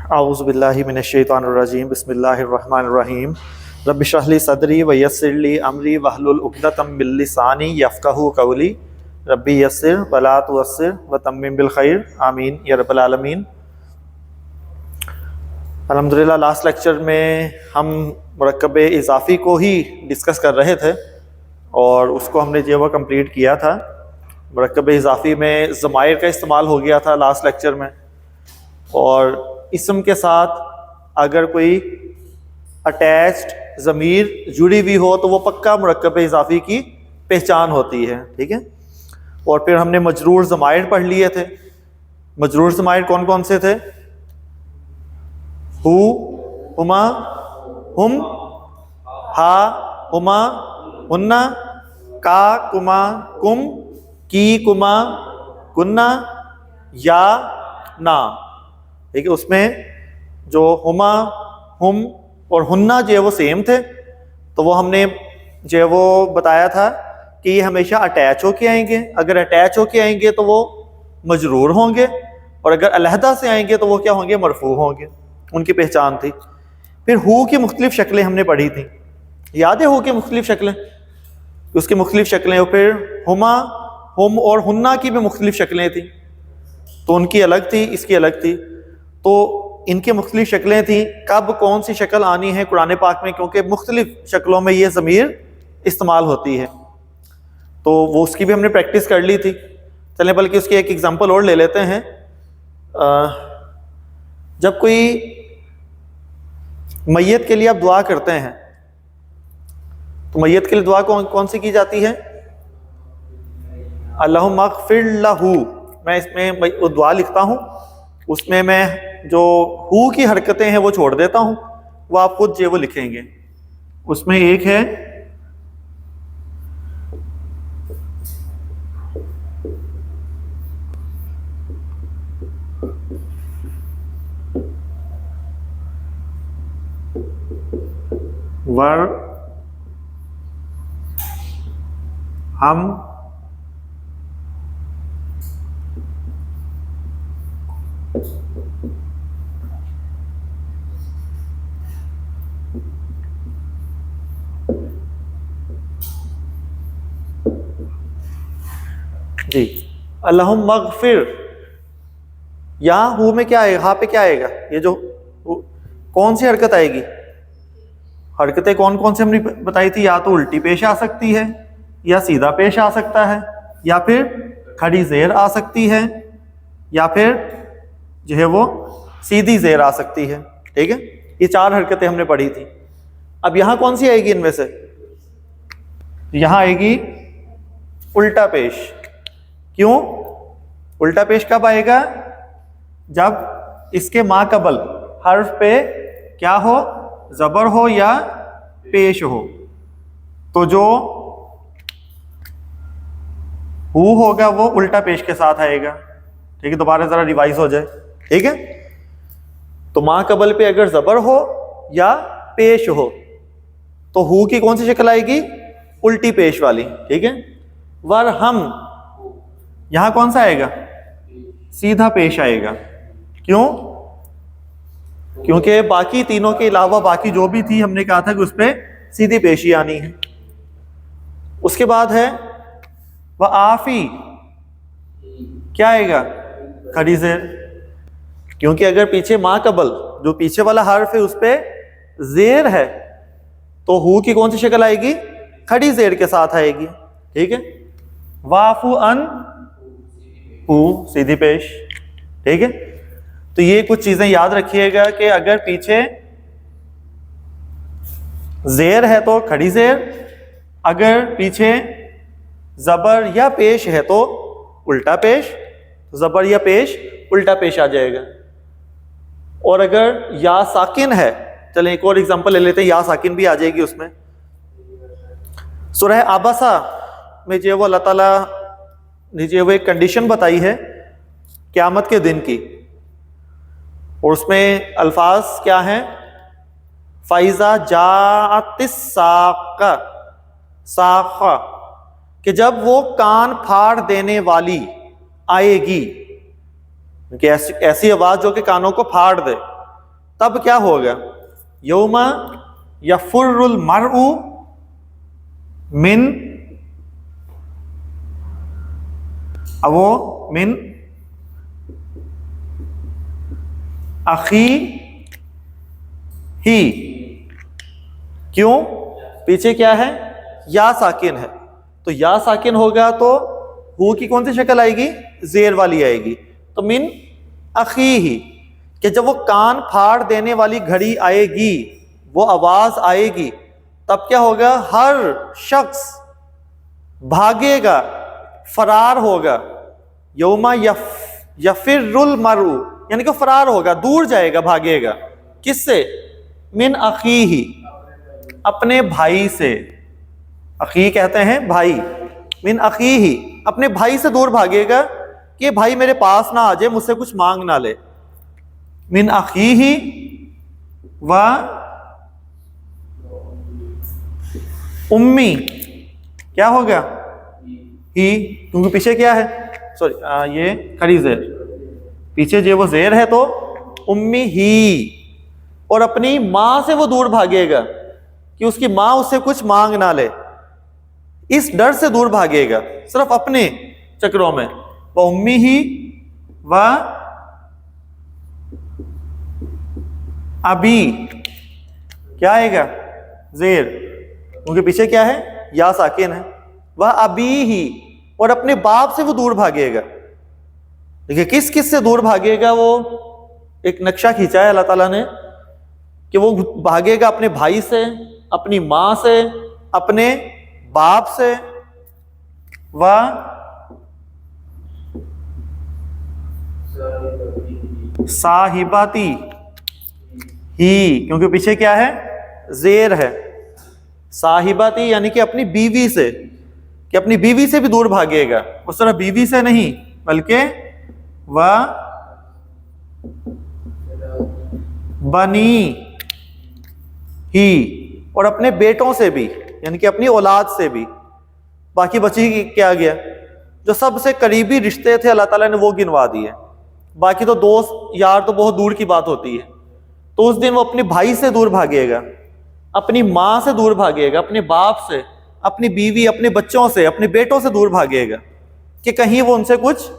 आऊज़ुबिल्लाहि मिनश्शैतानिर्रजीम बिस्मिल्लाहिर्रहमानिर्रहीम रब्बि इश्रह ली सदरी व यस्सिर ली अमरी वहलुल उक़दतम मिन लिसानी यफ़क़हू क़ौली रब्बी यस्सिर वला तुअस्सिर व तम्मिम बिल खैर आमीन या रब्बल आलमीन। अल्हम्दुलिल्लाह लास्ट लेक्चर में हम मुरक्कब इज़ाफ़ी को ही डिस्कस कर रहे थे और उसको हमने जो वो कंप्लीट किया था। मुरक्कब इज़ाफ़ी में ज़माइर का इस्तेमाल हो गया था लास्ट लेक्चर में, और इसम के साथ अगर कोई अटैच्ड ज़मीर जुड़ी हुई हो तो वो पक्का मुरक्कब इज़ाफ़ी की पहचान होती है। ठीक है, और फिर हमने मजरूर ज़माइर पढ़ लिए थे। मजरूर ज़माइर कौन कौन से थे? हु, हुमा, हुम, हा, हुमा, हुन्ना, का, कुमा, कुम, की, कुमा, कुन्ना, या, ना। ठीक है, उसमें जो हुमा, हुम और हुन्ना जो है वो सेम थे, तो वो हमने जो है वो बताया था कि ये हमेशा अटैच होके आएंगे। अगर अटैच होके आएंगे तो वो मजरूर होंगे, और अगर अलहदा से आएंगे तो वो क्या होंगे? मरफू होंगे। उनकी पहचान थी। फिर हु की मुख्तलिफ शक्लें हमने पढ़ी थी, याद है? हु की मुख्तलिफ शक्लें, उसकी मुख्तलिफ शक्लें। और फिर हुमा, हुम और हुन्ना की भी मुख्तलिफ शक्लें थी, तो उनकी अलग थी, इसकी अलग थी। तो इनकी मुख्तलिफ शक्लें थी। कब कौन सी शक्ल आनी है कुरान पाक में, क्योंकि मुख्तलिफ शक्लों में ये ज़मीर इस्तेमाल होती है, तो वो उसकी भी हमने प्रैक्टिस कर ली थी। चलें बल्कि उसकी एक एग्जांपल और ले लेते हैं। जब कोई मैयत के लिए आप दुआ करते हैं तो मैयत के लिए दुआ कौन सी की जाती है? अल्लाहुम्मा अग़फ़िर लहू। मैं इसमें वो दुआ लिखता हूँ, उसमें मैं जो हु की हरकतें हैं वो छोड़ देता हूँ, वो आप खुद जो वो लिखेंगे। उसमें एक है वर हम जी। अल्लाहुम्मा अग़फ़िर, यहाँ हु में क्या आएगा? हाँ पे क्या आएगा? ये जो कौन सी हरकत आएगी? हरकतें कौन कौन सी हमने बताई थी? या तो उल्टी पेश आ सकती है, या सीधा पेश आ सकता है, या फिर खड़ी ज़ेर आ सकती है, या फिर जो है वो सीधी ज़ेर आ सकती है। ठीक है, ये चार हरकतें हमने पढ़ी थी। अब यहाँ कौन सी आएगी इनमें से? यहाँ आएगी उल्टा पेश। क्यों उल्टा पेश? कब आएगा? जब इसके माक़बल हर्फ पे क्या हो? ज़बर हो या पेश हो। तो जो हु होगा वो उल्टा पेश के साथ आएगा। ठीक है, दोबारा जरा रिवाइज हो जाए। ठीक है, तो माक़बल पे अगर ज़बर हो या पेश हो तो हु की कौन सी शक्ल आएगी? उल्टी पेश वाली। ठीक है, वर हम, यहां कौन सा आएगा? सीधा पेश आएगा। क्यों? क्योंकि बाकी तीनों के अलावा बाकी जो भी थी हमने कहा था कि उस पर सीधी पेशी आनी है। उसके बाद है वह आफी, क्या आएगा? खड़ी ज़ेर। क्योंकि अगर पीछे माक़बल जो पीछे वाला हर्फ है उस पर ज़ेर है तो हु की कौन सी शक्ल आएगी? खड़ी ज़ेर के साथ आएगी। ठीक है, वाफु अन, हु सीधी पेश। ठीक है, तो ये कुछ चीजें याद रखिएगा कि अगर पीछे ज़ेर है तो खड़ी ज़ेर, अगर पीछे ज़बर या पेश है तो उल्टा पेश, ज़बर या पेश उल्टा पेश आ जाएगा। और अगर या साकिन है, चलें एक और एग्जांपल ले लेते हैं, या साकिन भी आ जाएगी उसमें। सूरह आबसा में जो वो अल्लाह ताला ने जो वो एक कंडीशन बताई है क़यामत के दिन की, और उसमें अल्फाज क्या हैं? फ़ाइज़ा जाअतिस साक़ा, साक़ा, कि जब वो कान फाड़ देने वाली आएगी, कि ऐसी आवाज जो कि कानों को फाड़ दे। तब क्या होगा? यौमा यफुर्रुल मरउ मिन, अब वो मिन अखी ही, क्यों? पीछे क्या है? या साकिन है, तो या साकिन होगा तो हु की कौन सी शक्ल आएगी? जेर वाली आएगी। तो मिन अखी ही, कि जब वो कान फाड़ देने वाली घड़ी आएगी, वो आवाज आएगी, तब क्या होगा? हर शख्स भागेगा, फरार होगा। यौमा यफिर्रुल मरउ, यानी कि फरार होगा, दूर जाएगा, भागेगा। किससे? मिन अखी ही, अपने भाई से। अखी कहते हैं भाई। मिन अखी ही, अपने भाई से दूर भागेगा कि भाई मेरे पास ना आ जाए, मुझसे कुछ मांग ना ले। मिन अखी ही व उम्मी, क्या हो गया? ही, क्योंकि पीछे क्या है? सॉरी, ये खड़ी जेर, पीछे जो वो जेर है, तो उम्मी ही, और अपनी मां से वो दूर भागेगा कि उसकी मां उससे कुछ मांग ना ले। इस डर से दूर भागेगा, सिर्फ अपने चक्रों में। वह उम्मी ही व अभी, क्या आएगा? जेर, क्योंकि पीछे क्या है? या साकिन है। वह अभी ही, और अपने बाप से वो दूर भागेगा। देखिए किस किस से दूर भागेगा? वो एक नक्शा खींचा है अल्लाह ताला ने कि वो भागेगा अपने भाई से, अपनी मां से, अपने बाप से, व साहिबाती ही, क्योंकि पीछे क्या है? जेर है। साहिबाती यानी कि अपनी बीवी से, कि अपनी बीवी से भी दूर भागेगा। उस तरह बीवी से नहीं, बल्कि वह बनी ही, और अपने बेटों से भी, यानी कि अपनी औलाद से भी। बाकी बची क्या गया? जो सबसे करीबी रिश्ते थे अल्लाह ताला ने वो गिनवा दिए। बाकी तो दोस्त यार तो बहुत दूर की बात होती है। तो उस दिन वो अपने भाई से दूर भागेगा, अपनी मां से दूर भागेगा, अपने बाप से, अपनी बीवी, अपने बच्चों से, अपने बेटों से दूर भागेगा कि कहीं वो उनसे कुछ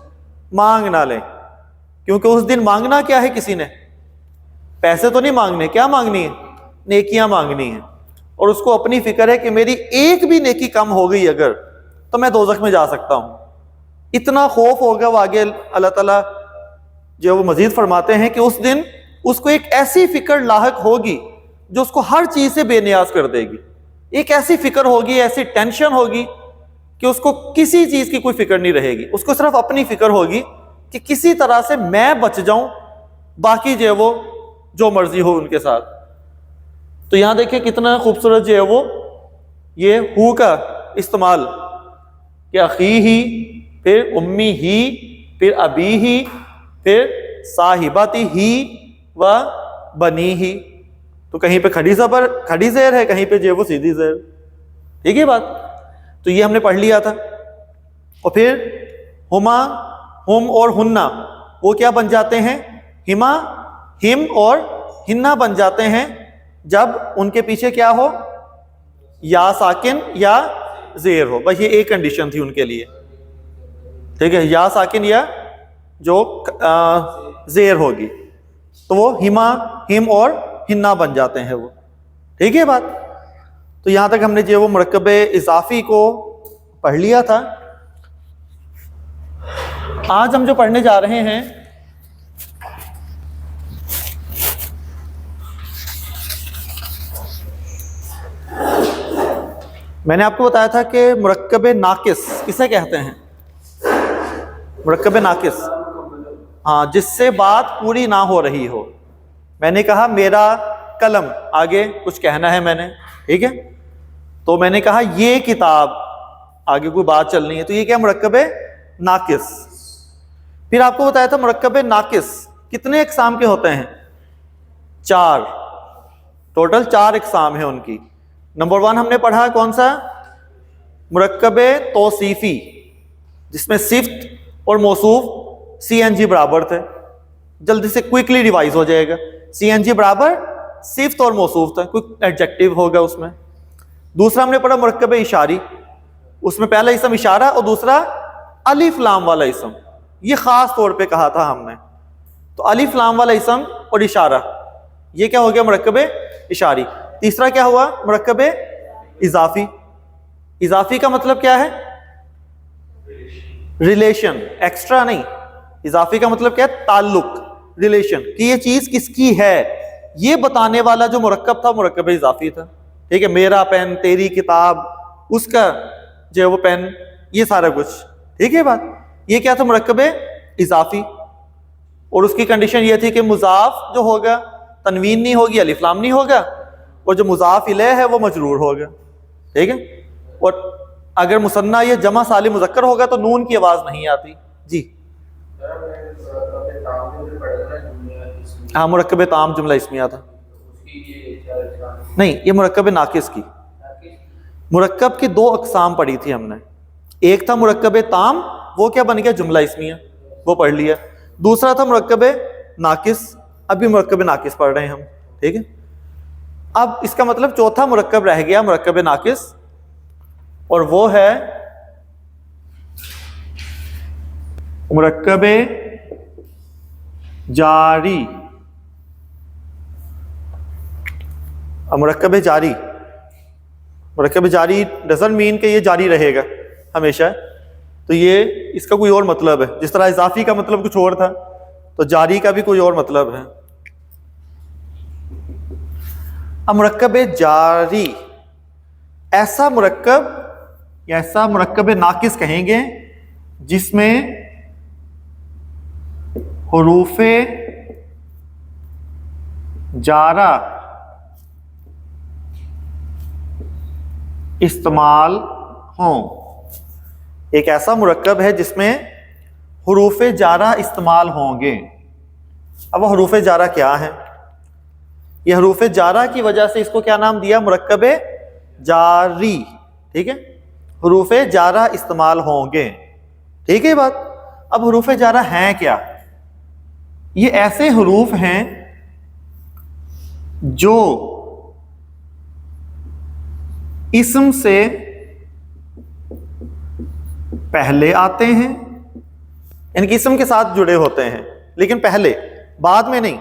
मांग ना लें। क्योंकि उस दिन मांगना क्या है? किसी ने पैसे तो नहीं मांगने, क्या मांगनी है? नेकियां मांगनी है। और उसको अपनी फिक्र है कि मेरी एक भी नेकी कम हो गई अगर, तो मैं दोज़ख में जा सकता हूं। इतना खौफ होगा। वो आगे अल्लाह ताला जो वो मजीद फरमाते हैं कि उस दिन उसको एक ऐसी फिक्र लाहक होगी जो उसको हर चीज से बेनियाज कर देगी। एक ऐसी फिक्र होगी, ऐसी टेंशन होगी कि उसको किसी चीज की कोई फिक्र नहीं रहेगी। उसको सिर्फ अपनी फिक्र होगी कि किसी तरह से मैं बच जाऊं, बाकी जो है वो जो मर्जी हो उनके साथ। तो यहां देखिए कितना खूबसूरत जो है वो ये हु का इस्तेमाल, कि अखी ही, फिर उम्मी ही, फिर अबी ही, फिर साहिबाती ही व बनी ही। तो कहीं पे खड़ी ज़बर, खड़ी ज़ेर है, कहीं पे जो है वो सीधी ज़ेर। ठीक है बात? तो ये हमने पढ़ लिया था। और फिर हुमा, हुम और हुन्ना, वो क्या बन जाते हैं? हिमा, हिम और हिन्ना बन जाते हैं जब उनके पीछे क्या हो? या साकिन या जेर हो। बस ये एक कंडीशन थी उनके लिए। ठीक है, या साकिन या जो जेर होगी, तो वो हिमा, हिम और हिन्ना बन जाते हैं वो। ठीक है बात? तो यहां तक हमने जो वो मुरक्कबे इजाफी को पढ़ लिया था। आज हम जो पढ़ने जा रहे हैं, मैंने आपको बताया था कि मुरक्कबे नाकिस किसे कहते हैं? मुरक्कबे नाकिस, हाँ, जिससे बात पूरी ना हो रही हो। मैंने कहा मेरा कलम, आगे कुछ कहना है मैंने, ठीक है, तो मैंने कहा ये किताब, आगे कोई बात चलनी है, तो ये क्या? मुरक्कबे नाकिस। फिर आपको बताया था मुरक्कबे नाकिस कितने इकसाम के होते हैं? 4, टोटल 4 इकसाम है उनकी। नंबर 1 हमने पढ़ा कौन सा? मुरक्कबे तौसीफी, जिसमें सिफ्त और मौसूफ CNG बराबर थे। जल्दी से क्विकली रिवाइज हो जाएगा। CNG बराबर सिफ्त और मौसूफ था, कोई एडजेक्टिव होगा उसमें। दूसरा हमने पढ़ा मुरक्कब इशारी, उसमें पहला इसम इशारा और दूसरा अलिफ लाम वाला इसम, ये खास तौर पे कहा था हमने। तो अलिफ लाम वाला इसम और इशारा, ये क्या हो गया मुरक्कब इशारी। तीसरा क्या हुआ मुरक्कब इजाफी। इजाफी का मतलब क्या है? रिलेशन, एक्स्ट्रा नहीं। इजाफी का मतलब क्या है? ताल्लुक, रिलेशन, कि ये चीज किसकी है, ये बताने वाला जो मुरक्कब था मुरक्कब इजाफी था। ठीक है, मेरा पेन, तेरी किताब, उसका जो है वो पेन, ये सारा कुछ। ठीक है बात, ये क्या था? मुरक्कब इजाफी। और उसकी कंडीशन ये थी कि मुजाफ जो होगा तनवीन नहीं होगी, अलिफ लाम नहीं होगा, और जो मुजाफ इलैह है वो मजरूर होगा। ठीक है, और अगर मुसन्ना ये जमा सालिम मुज़क्कर होगा तो नून की आवाज नहीं आती। जी हाँ, मुरक्कब ताम जुमला इस्मिया था। नहीं, ये मुरक्कब नाकिस की। मुरक्कब की दो अकसाम पढ़ी थी हमने। एक था मुरक्कब ताम, वो क्या बन गया? जुमला इस्मिया, वो पढ़ लिया। दूसरा था मुरक्कब नाकिस, अभी मुरक्कब नाकिस पढ़ रहे हैं हम। ठीक है, अब इसका मतलब चौथा मुरक्कब रह गया मुरक्कब नाकिस, और वो है मुरक्कब जारी। अब मुरक्कब जारी, मुरक्कब जारी डजंट मीन कि ये जारी रहेगा हमेशा, तो ये इसका कोई और मतलब है। जिस तरह इजाफी का मतलब कुछ और था, तो जारी का भी कोई और मतलब है। अब मुरक्कब जारी ऐसा मुरक्कब या ऐसा मुरक्कब नाकिस कहेंगे जिसमें हुरूफे जारा इस्तेमाल हों। एक ऐसा मुरक्कब है जिसमें हुरूफे जारा इस्तेमाल होंगे। अब वो हुरूफे जारा क्या है? ये हुरूफे जारा की वजह से इसको क्या नाम दिया? मुरक्कब जारी। ठीक है, हुरूफे जारा इस्तेमाल होंगे। ठीक है बात। अब हुरूफे जारा हैं क्या? ये ऐसे हुरूफ हैं जो इस्म से पहले आते हैं, इनकी इस्म के साथ जुड़े होते हैं, लेकिन पहले, बाद में नहीं।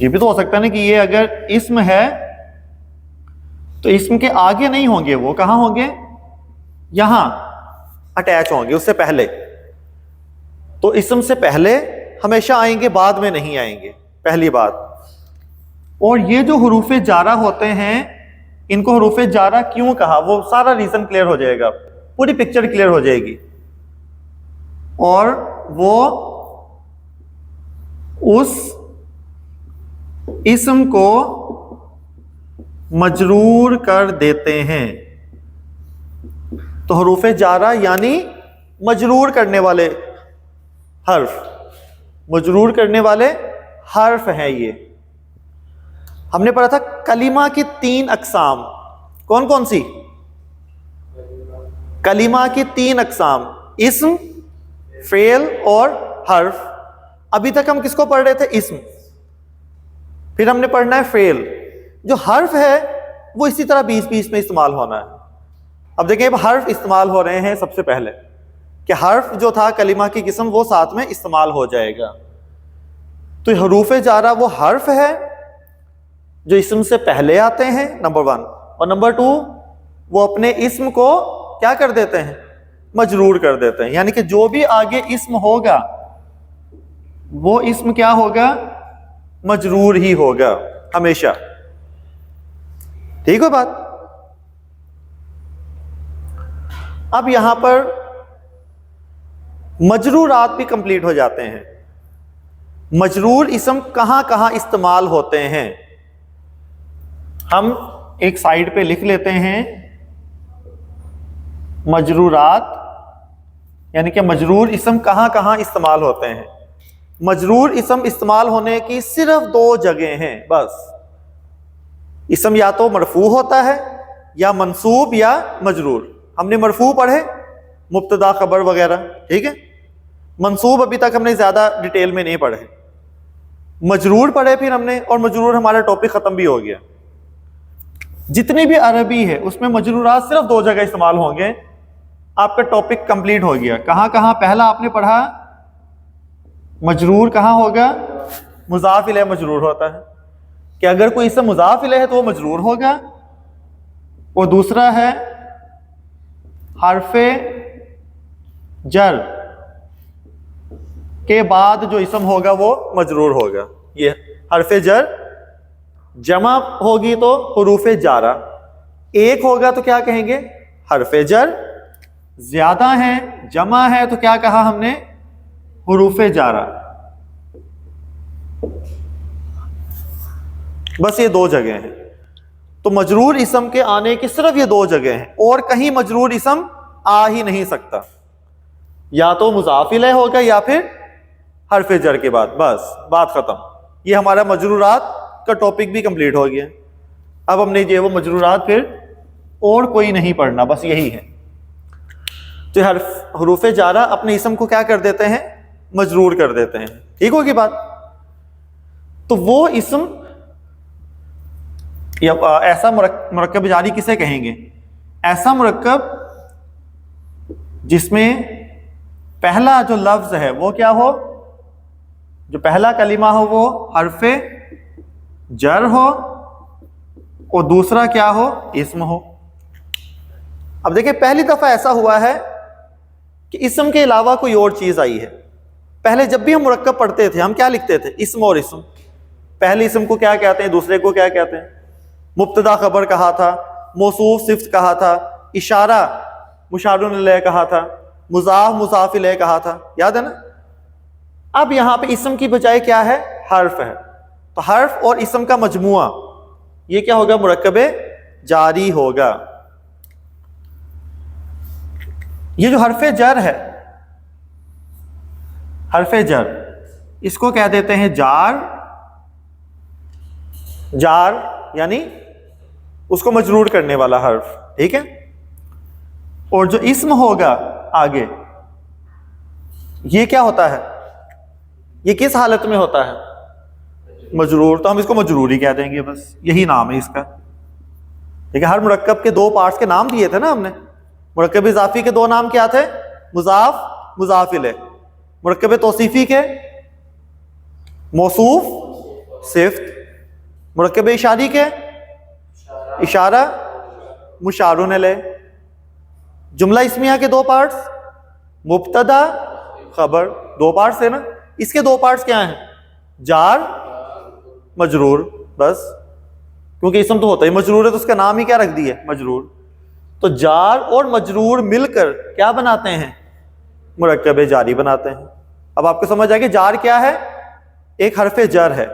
ये भी तो हो सकता है ना कि ये अगर इस्म है तो इस्म के आगे नहीं होंगे, वो कहां होंगे? यहां अटैच होंगे, उससे पहले। तो इस्म से पहले हमेशा आएंगे, बाद में नहीं आएंगे, पहली बात। और ये जो हुरूफे जारा होते हैं, इनको हुरूफे जारा क्यों कहा, वो सारा रीजन क्लियर हो जाएगा, पूरी पिक्चर क्लियर हो जाएगी। और वो उस इस्म को मजरूर कर देते हैं। तो हुरूफे जारा यानी मजरूर करने वाले हर्फ, मजरूर करने वाले हर्फ हैं ये। हमने पढ़ा था कलिमा की 3 अकसाम, कौन कौन सी? कलिमा की 3 अकसाम, इस्म, फेल और हर्फ। अभी तक हम किसको पढ़ रहे थे? इस्म। फिर हमने पढ़ना है फेल। जो हर्फ है वो इसी तरह 20-20 में इस्तेमाल होना है। अब देखें, अब हर्फ इस्तेमाल हो रहे हैं सबसे पहले, कि हर्फ जो था कलिमा की किस्म वो साथ में इस्तेमाल हो जाएगा। तो हुरूफे जारा वो हर्फ है जो इस्म से पहले आते हैं, नंबर 1। और नंबर 2, वो अपने इस्म को क्या कर देते हैं? मजरूर कर देते हैं। यानी कि जो भी आगे इस्म होगा वो इस्म क्या होगा? मजरूर ही होगा हमेशा। ठीक है बात। अब यहां पर मजरूरात भी कंप्लीट हो जाते हैं। मजरूर इस्म कहां कहां इस्तेमाल होते हैं, हम एक साइड पे लिख लेते हैं। मजरूरात यानी कि मजरूर इस्म कहां कहां इस्तेमाल होते हैं। मजरूर इस्म इस्तेमाल होने की सिर्फ 2 जगह हैं बस। इस्म या तो मरफू होता है या मंसूब या मजरूर। हमने मरफू पढ़े, मुब्तदा खबर वगैरह, ठीक है। मंसूब अभी तक हमने ज्यादा डिटेल में नहीं पढ़े। मजरूर पढ़े फिर हमने, और मजरूर हमारा टॉपिक ख़त्म भी हो गया। जितनी भी अरबी है उसमें मजरूरात सिर्फ 2 जगह इस्तेमाल होंगे, आपका टॉपिक कंप्लीट हो गया। कहाँ कहाँ? पहला आपने पढ़ा मजरूर कहाँ होगा? मुज़ाफ इलैह मजरूर होता है, कि अगर कोई इसम मुज़ाफ इलैह है तो वो मजरूर होगा। और दूसरा है हर्फे जर के बाद जो इसम होगा वो मजरूर होगा। ये हर्फे जर जमा होगी तो हुरूफे जारा, एक होगा तो क्या कहेंगे? हर्फे जर। ज्यादा है, जमा है, तो क्या कहा हमने? हुरूफे जारा। बस ये 2 जगह हैं। तो मजरूर इसम के आने की सिर्फ ये 2 जगह हैं, और कहीं मजरूर इसम आ ही नहीं सकता। या तो मुज़ाफ इलैह होगा या फिर हर्फ जर के बाद, बस बात खत्म। ये हमारा मजरूरात का टॉपिक भी कंप्लीट हो गया। अब हमने ये वो मजरूरात फिर और कोई नहीं पढ़ना, बस यही है। तो हरूफ जारा अपने इसम को क्या कर देते हैं? मजरूर कर देते हैं। ठीक होगी बात? तो वो इसम या ऐसा मुरक्कब जारी किसे कहेंगे? ऐसा मुरक्कब जिसमें पहला जो लफ्ज है वो क्या हो? जो पहला कलिमा हो वो हर्फे जर हो, और दूसरा क्या हो? इस्म हो। अब देखिए, पहली दफा ऐसा हुआ है कि इस्म के अलावा कोई और चीज आई है। पहले जब भी हम मुरक्कब पढ़ते थे हम क्या लिखते थे? इस्म और इस्म। पहले इस्म को क्या कहते हैं, दूसरे को क्या कहते हैं? मुब्तदा खबर कहा था, मौसूफ सिफ्त कहा था, इशारा मुशारुन इलैह कहा था, मुज़ाफ मुज़ाफ इलैह कहा था, याद है ना? अब यहां पे इस्म की बजाय क्या है? हर्फ है। तो हर्फ और इस्म का मजमुआ ये क्या होगा? मुरक्कबे जारी होगा। ये जो हर्फे जर है, हर्फे जर, इसको कह देते हैं जार। जार यानी उसको मजरूर करने वाला हर्फ, ठीक है? और जो इस्म होगा आगे, ये क्या होता है? ये किस हालत में होता है? मजरूर। तो हम इसको मजरूर ही कह देंगे, बस यही नाम है इसका। ठीक है? हर मुरक्कब के 2 पार्ट्स के नाम दिए थे ना हमने। मुरक्कब इजाफी के 2 नाम क्या थे? मुज़ाफ मुज़ाफ इलैह। मुरक्कब तौसीफी के मौसूफ सिफ्त। मुरक्कब इशारी के इशारा मुशारुन इलैह। जुमला इस्मिया के 2 पार्ट्स मुब्तदा खबर। 2 पार्ट्स है ना? इसके 2 पार्ट्स क्या हैं? जार मजरूर, बस। क्योंकि इसम तो होता ही मजरूर है तो उसका नाम ही क्या रख दिया? मजरूर। तो जार और मजरूर मिलकर क्या बनाते हैं? मुरक्कब जारी बनाते हैं। अब आपको समझ आएगा जार क्या है? एक हर्फ जर है।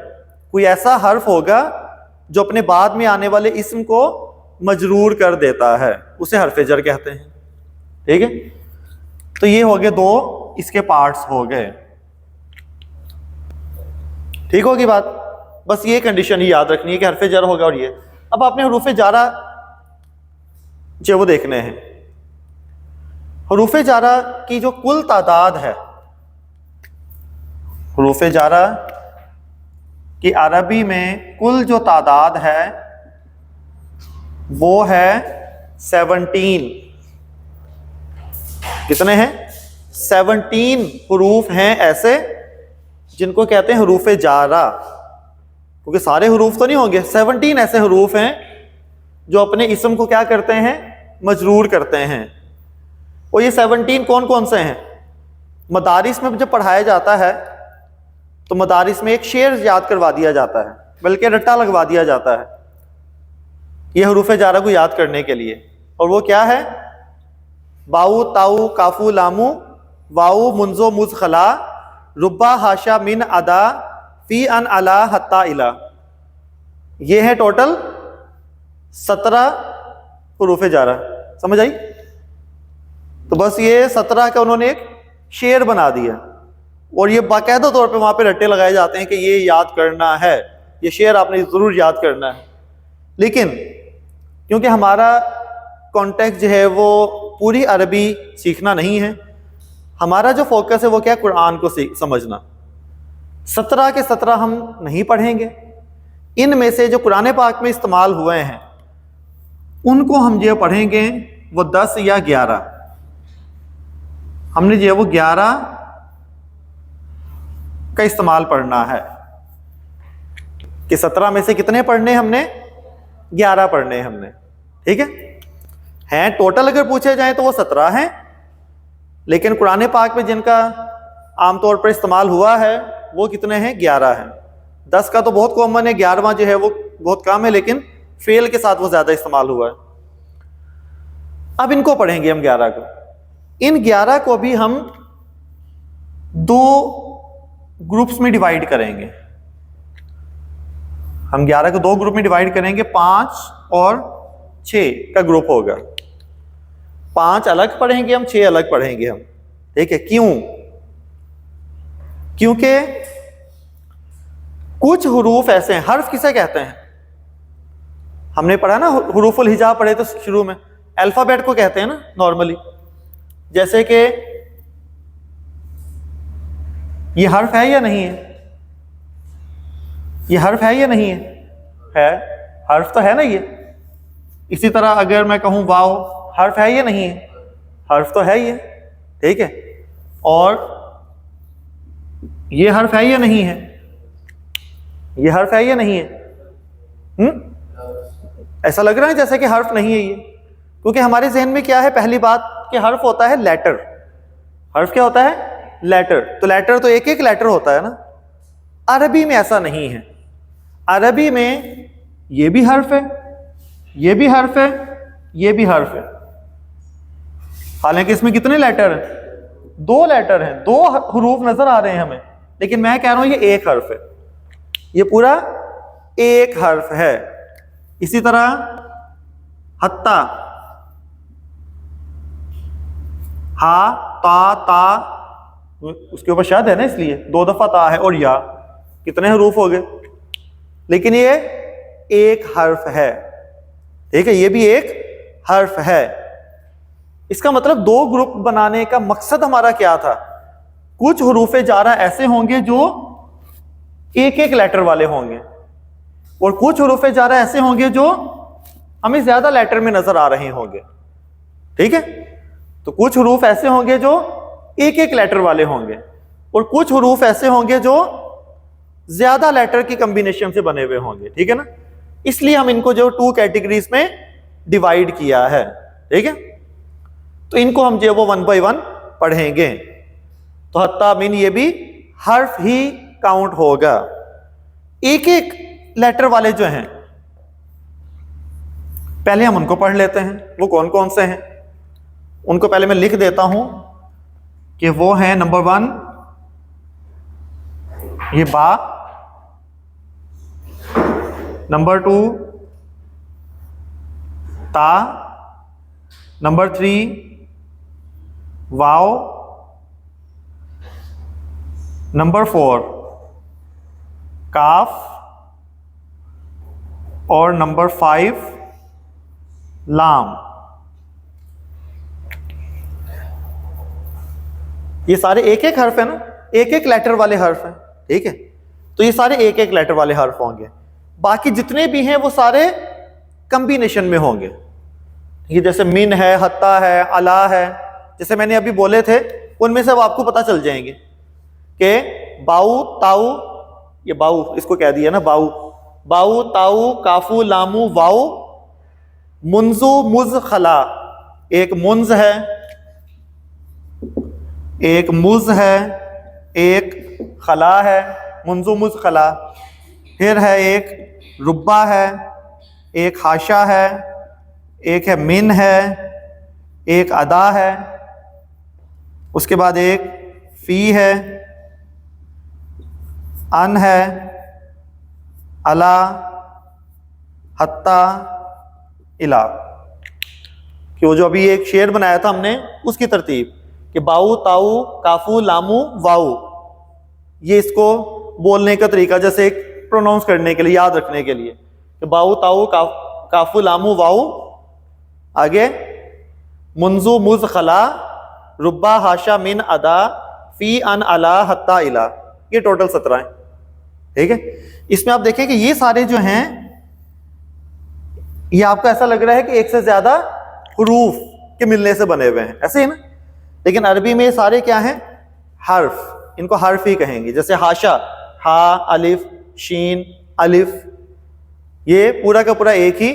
कोई ऐसा हर्फ होगा जो अपने बाद में आने वाले इस्म को मजरूर कर देता है, उसे हर्फ जर कहते हैं। ठीक है? तो ये हो गए 2 इसके पार्ट्स हो गए। ठीक होगी बात? बस ये कंडीशन ही याद रखनी है कि हर्फ जर होगा। और ये अब आपने हरूफ जारा जो वो देखने हैं। हरूफ जारा की जो कुल तादाद है, हरूफ जारा की अरबी में कुल जो तादाद है वो है 17। कितने हैं? 17 हरूफ हैं ऐसे जिनको कहते हैं हरूफ जारा। क्योंकि सारे हरूफ तो नहीं होंगे, 17 ऐसे हरूफ हैं जो अपने इसम को क्या करते हैं? मजरूर करते हैं। और ये 17 कौन कौन से हैं? मदारिस में जब पढ़ाया जाता है तो मदारिस में एक शेर याद करवा दिया जाता है, बल्कि रट्टा लगवा दिया जाता है ये हरूफ जारा को याद करने के लिए। और वो क्या है? बाऊ ताऊ काफू लामू वाऊ मुंजो मुज खला रुब्बा हाशा मिन अदा फी अन अला हत्ता इला। ये है टोटल 17 हरूफ जारा। समझ आई? तो बस ये 17 का उन्होंने एक शेर बना दिया, और ये बाकायदा तौर पे वहां पे रट्टे लगाए जाते हैं कि ये याद करना है, ये शेर आपने जरूर याद करना है। लेकिन क्योंकि हमारा कॉन्टेक्स्ट जो है वो पूरी अरबी सीखना नहीं है, हमारा जो फोकस है वो क्या? कुरान को समझना। 17 के 17 हम नहीं पढ़ेंगे। इनमें से जो कुरान पाक में इस्तेमाल हुए हैं उनको हम जो पढ़ेंगे वो 10 या 11। हमने जो है वो 11 का इस्तेमाल पढ़ना है कि 17 में से कितने पढ़ने हमने, 11 पढ़ने हमने। ठीक है टोटल अगर पूछे जाए तो वो 17 हैं, लेकिन कुरान पाक में जिनका आमतौर पर इस्तेमाल हुआ है वो कितने हैं, 11 हैं। 10 का तो बहुत कॉमन है, 11वां जो है वो बहुत कम है, लेकिन फेल के साथ वो ज्यादा इस्तेमाल हुआ है। अब इनको पढ़ेंगे हम 11 को। इन 11 को भी हम 2 ग्रुप्स में डिवाइड करेंगे। हम 11 को 2 ग्रुप में डिवाइड करेंगे, 5 और 6 का ग्रुप होगा। 5 अलग पढ़ेंगे हम, 6 अलग पढ़ेंगे हम। ठीक है, क्यों? क्योंकि कुछ हुरूफ ऐसे हैं, हर्फ किसे कहते हैं, हमने पढ़ा ना हुरूफुल हिजा पढ़े तो शुरू में, अल्फाबेट को कहते हैं ना नॉर्मली। जैसे कि ये हर्फ है या नहीं है, ये हर्फ है या नहीं है हर्फ तो है ना ये। इसी तरह अगर मैं कहूं वाव, हर्फ है या नहीं है, हर्फ तो है ये। ठीक है, और ये हर्फ है या नहीं है, ये हर्फ है या नहीं है। ऐसा लग रहा है जैसे कि हर्फ नहीं है ये, क्योंकि हमारे जहन में क्या है, पहली बात कि हर्फ होता है लेटर। हर्फ क्या होता है, लेटर। तो लेटर तो एक एक लेटर होता है ना। अरबी में ऐसा नहीं है। अरबी में ये भी हर्फ है, ये भी हर्फ है, ये भी हर्फ है। हालांकि इसमें कितने लेटर हैं, 2 लेटर हैं, 2 हुरूफ नजर आ रहे हैं हमें, लेकिन मैं कह रहा हूं ये एक हर्फ है, ये पूरा एक हर्फ है। इसी तरह हत्ता, हा ता ता, उसके ऊपर शायद है ना, इसलिए 2 दफा ता है, और या, कितने हरूफ हो गए, लेकिन ये एक हर्फ है। ठीक है, ये भी एक हर्फ है। इसका मतलब 2 ग्रुप बनाने का मकसद हमारा क्या था, कुछ हुरूफ जारा ऐसे होंगे जो एक एक लेटर वाले होंगे, और कुछ हुरूफ जारा ऐसे होंगे जो हमें ज्यादा लेटर में नजर आ रहे होंगे। ठीक है, तो कुछ हुरूफ ऐसे होंगे जो एक एक लेटर वाले होंगे, और कुछ हुरूफ ऐसे होंगे जो ज्यादा लेटर की कॉम्बिनेशन से बने हुए होंगे। ठीक है ना, इसलिए हम इनको जो 2 कैटेगरीज में डिवाइड किया है। ठीक है, तो इनको हम जो वो 1 बाय 1 पढ़ेंगे। तो हत्ता मिन ये भी हर्फ ही काउंट होगा। एक एक लेटर वाले जो हैं पहले हम उनको पढ़ लेते हैं, वो कौन कौन से हैं उनको पहले मैं लिख देता हूं कि वो हैं, नंबर 1 ये बा, नंबर 2 ता, नंबर 3 वाव, नंबर 4 काफ, और नंबर 5 लाम। ये सारे एक एक हर्फ है ना, एक एक लेटर वाले हर्फ हैं। ठीक है, तो ये सारे एक एक लेटर वाले हर्फ होंगे। बाकी जितने भी हैं वो सारे कॉम्बिनेशन में होंगे। ये जैसे मिन है, हत्ता है, अला है, जैसे मैंने अभी बोले थे, उनमें से अब आपको पता चल जाएंगे कि बाऊ ताऊ, ये बाऊ इसको कह दिया ना, बाऊ, बाऊ ताऊ काफू लामू वाऊ, मुंजू मुज खला, एक मुंज है, एक मुज है, एक खला है, मुंजू मुज खला। फिर है एक रुब्बा है, एक हाशा है, एक है मिन है, एक अदा है, उसके बाद एक फी है, अन है, अला, हत्ता, इला। कि वो जो अभी एक शेर बनाया था हमने उसकी तरतीब कि बाऊ ताऊ काफू लामू वाऊ, ये इसको बोलने का तरीका, जैसे एक प्रोनाउंस करने के लिए, याद रखने के लिए कि बाऊ ताऊ काफू लामू वाऊ, आगे मुंजू मुज खला, रुब्बा हाशा मिन अदा, फी अन अला हत्ता इला। ये टोटल 17 है। ठीक है, इसमें आप देखें कि ये सारे जो हैं, ये आपको ऐसा लग रहा है कि एक से ज्यादा हुरूफ के मिलने से बने हुए हैं, ऐसे ही ना। लेकिन अरबी में ये सारे क्या हैं? हर्फ, इनको हर्फ ही कहेंगे। जैसे हाशा, हा, अलिफ, शीन, अलिफ, ये पूरा का पूरा एक ही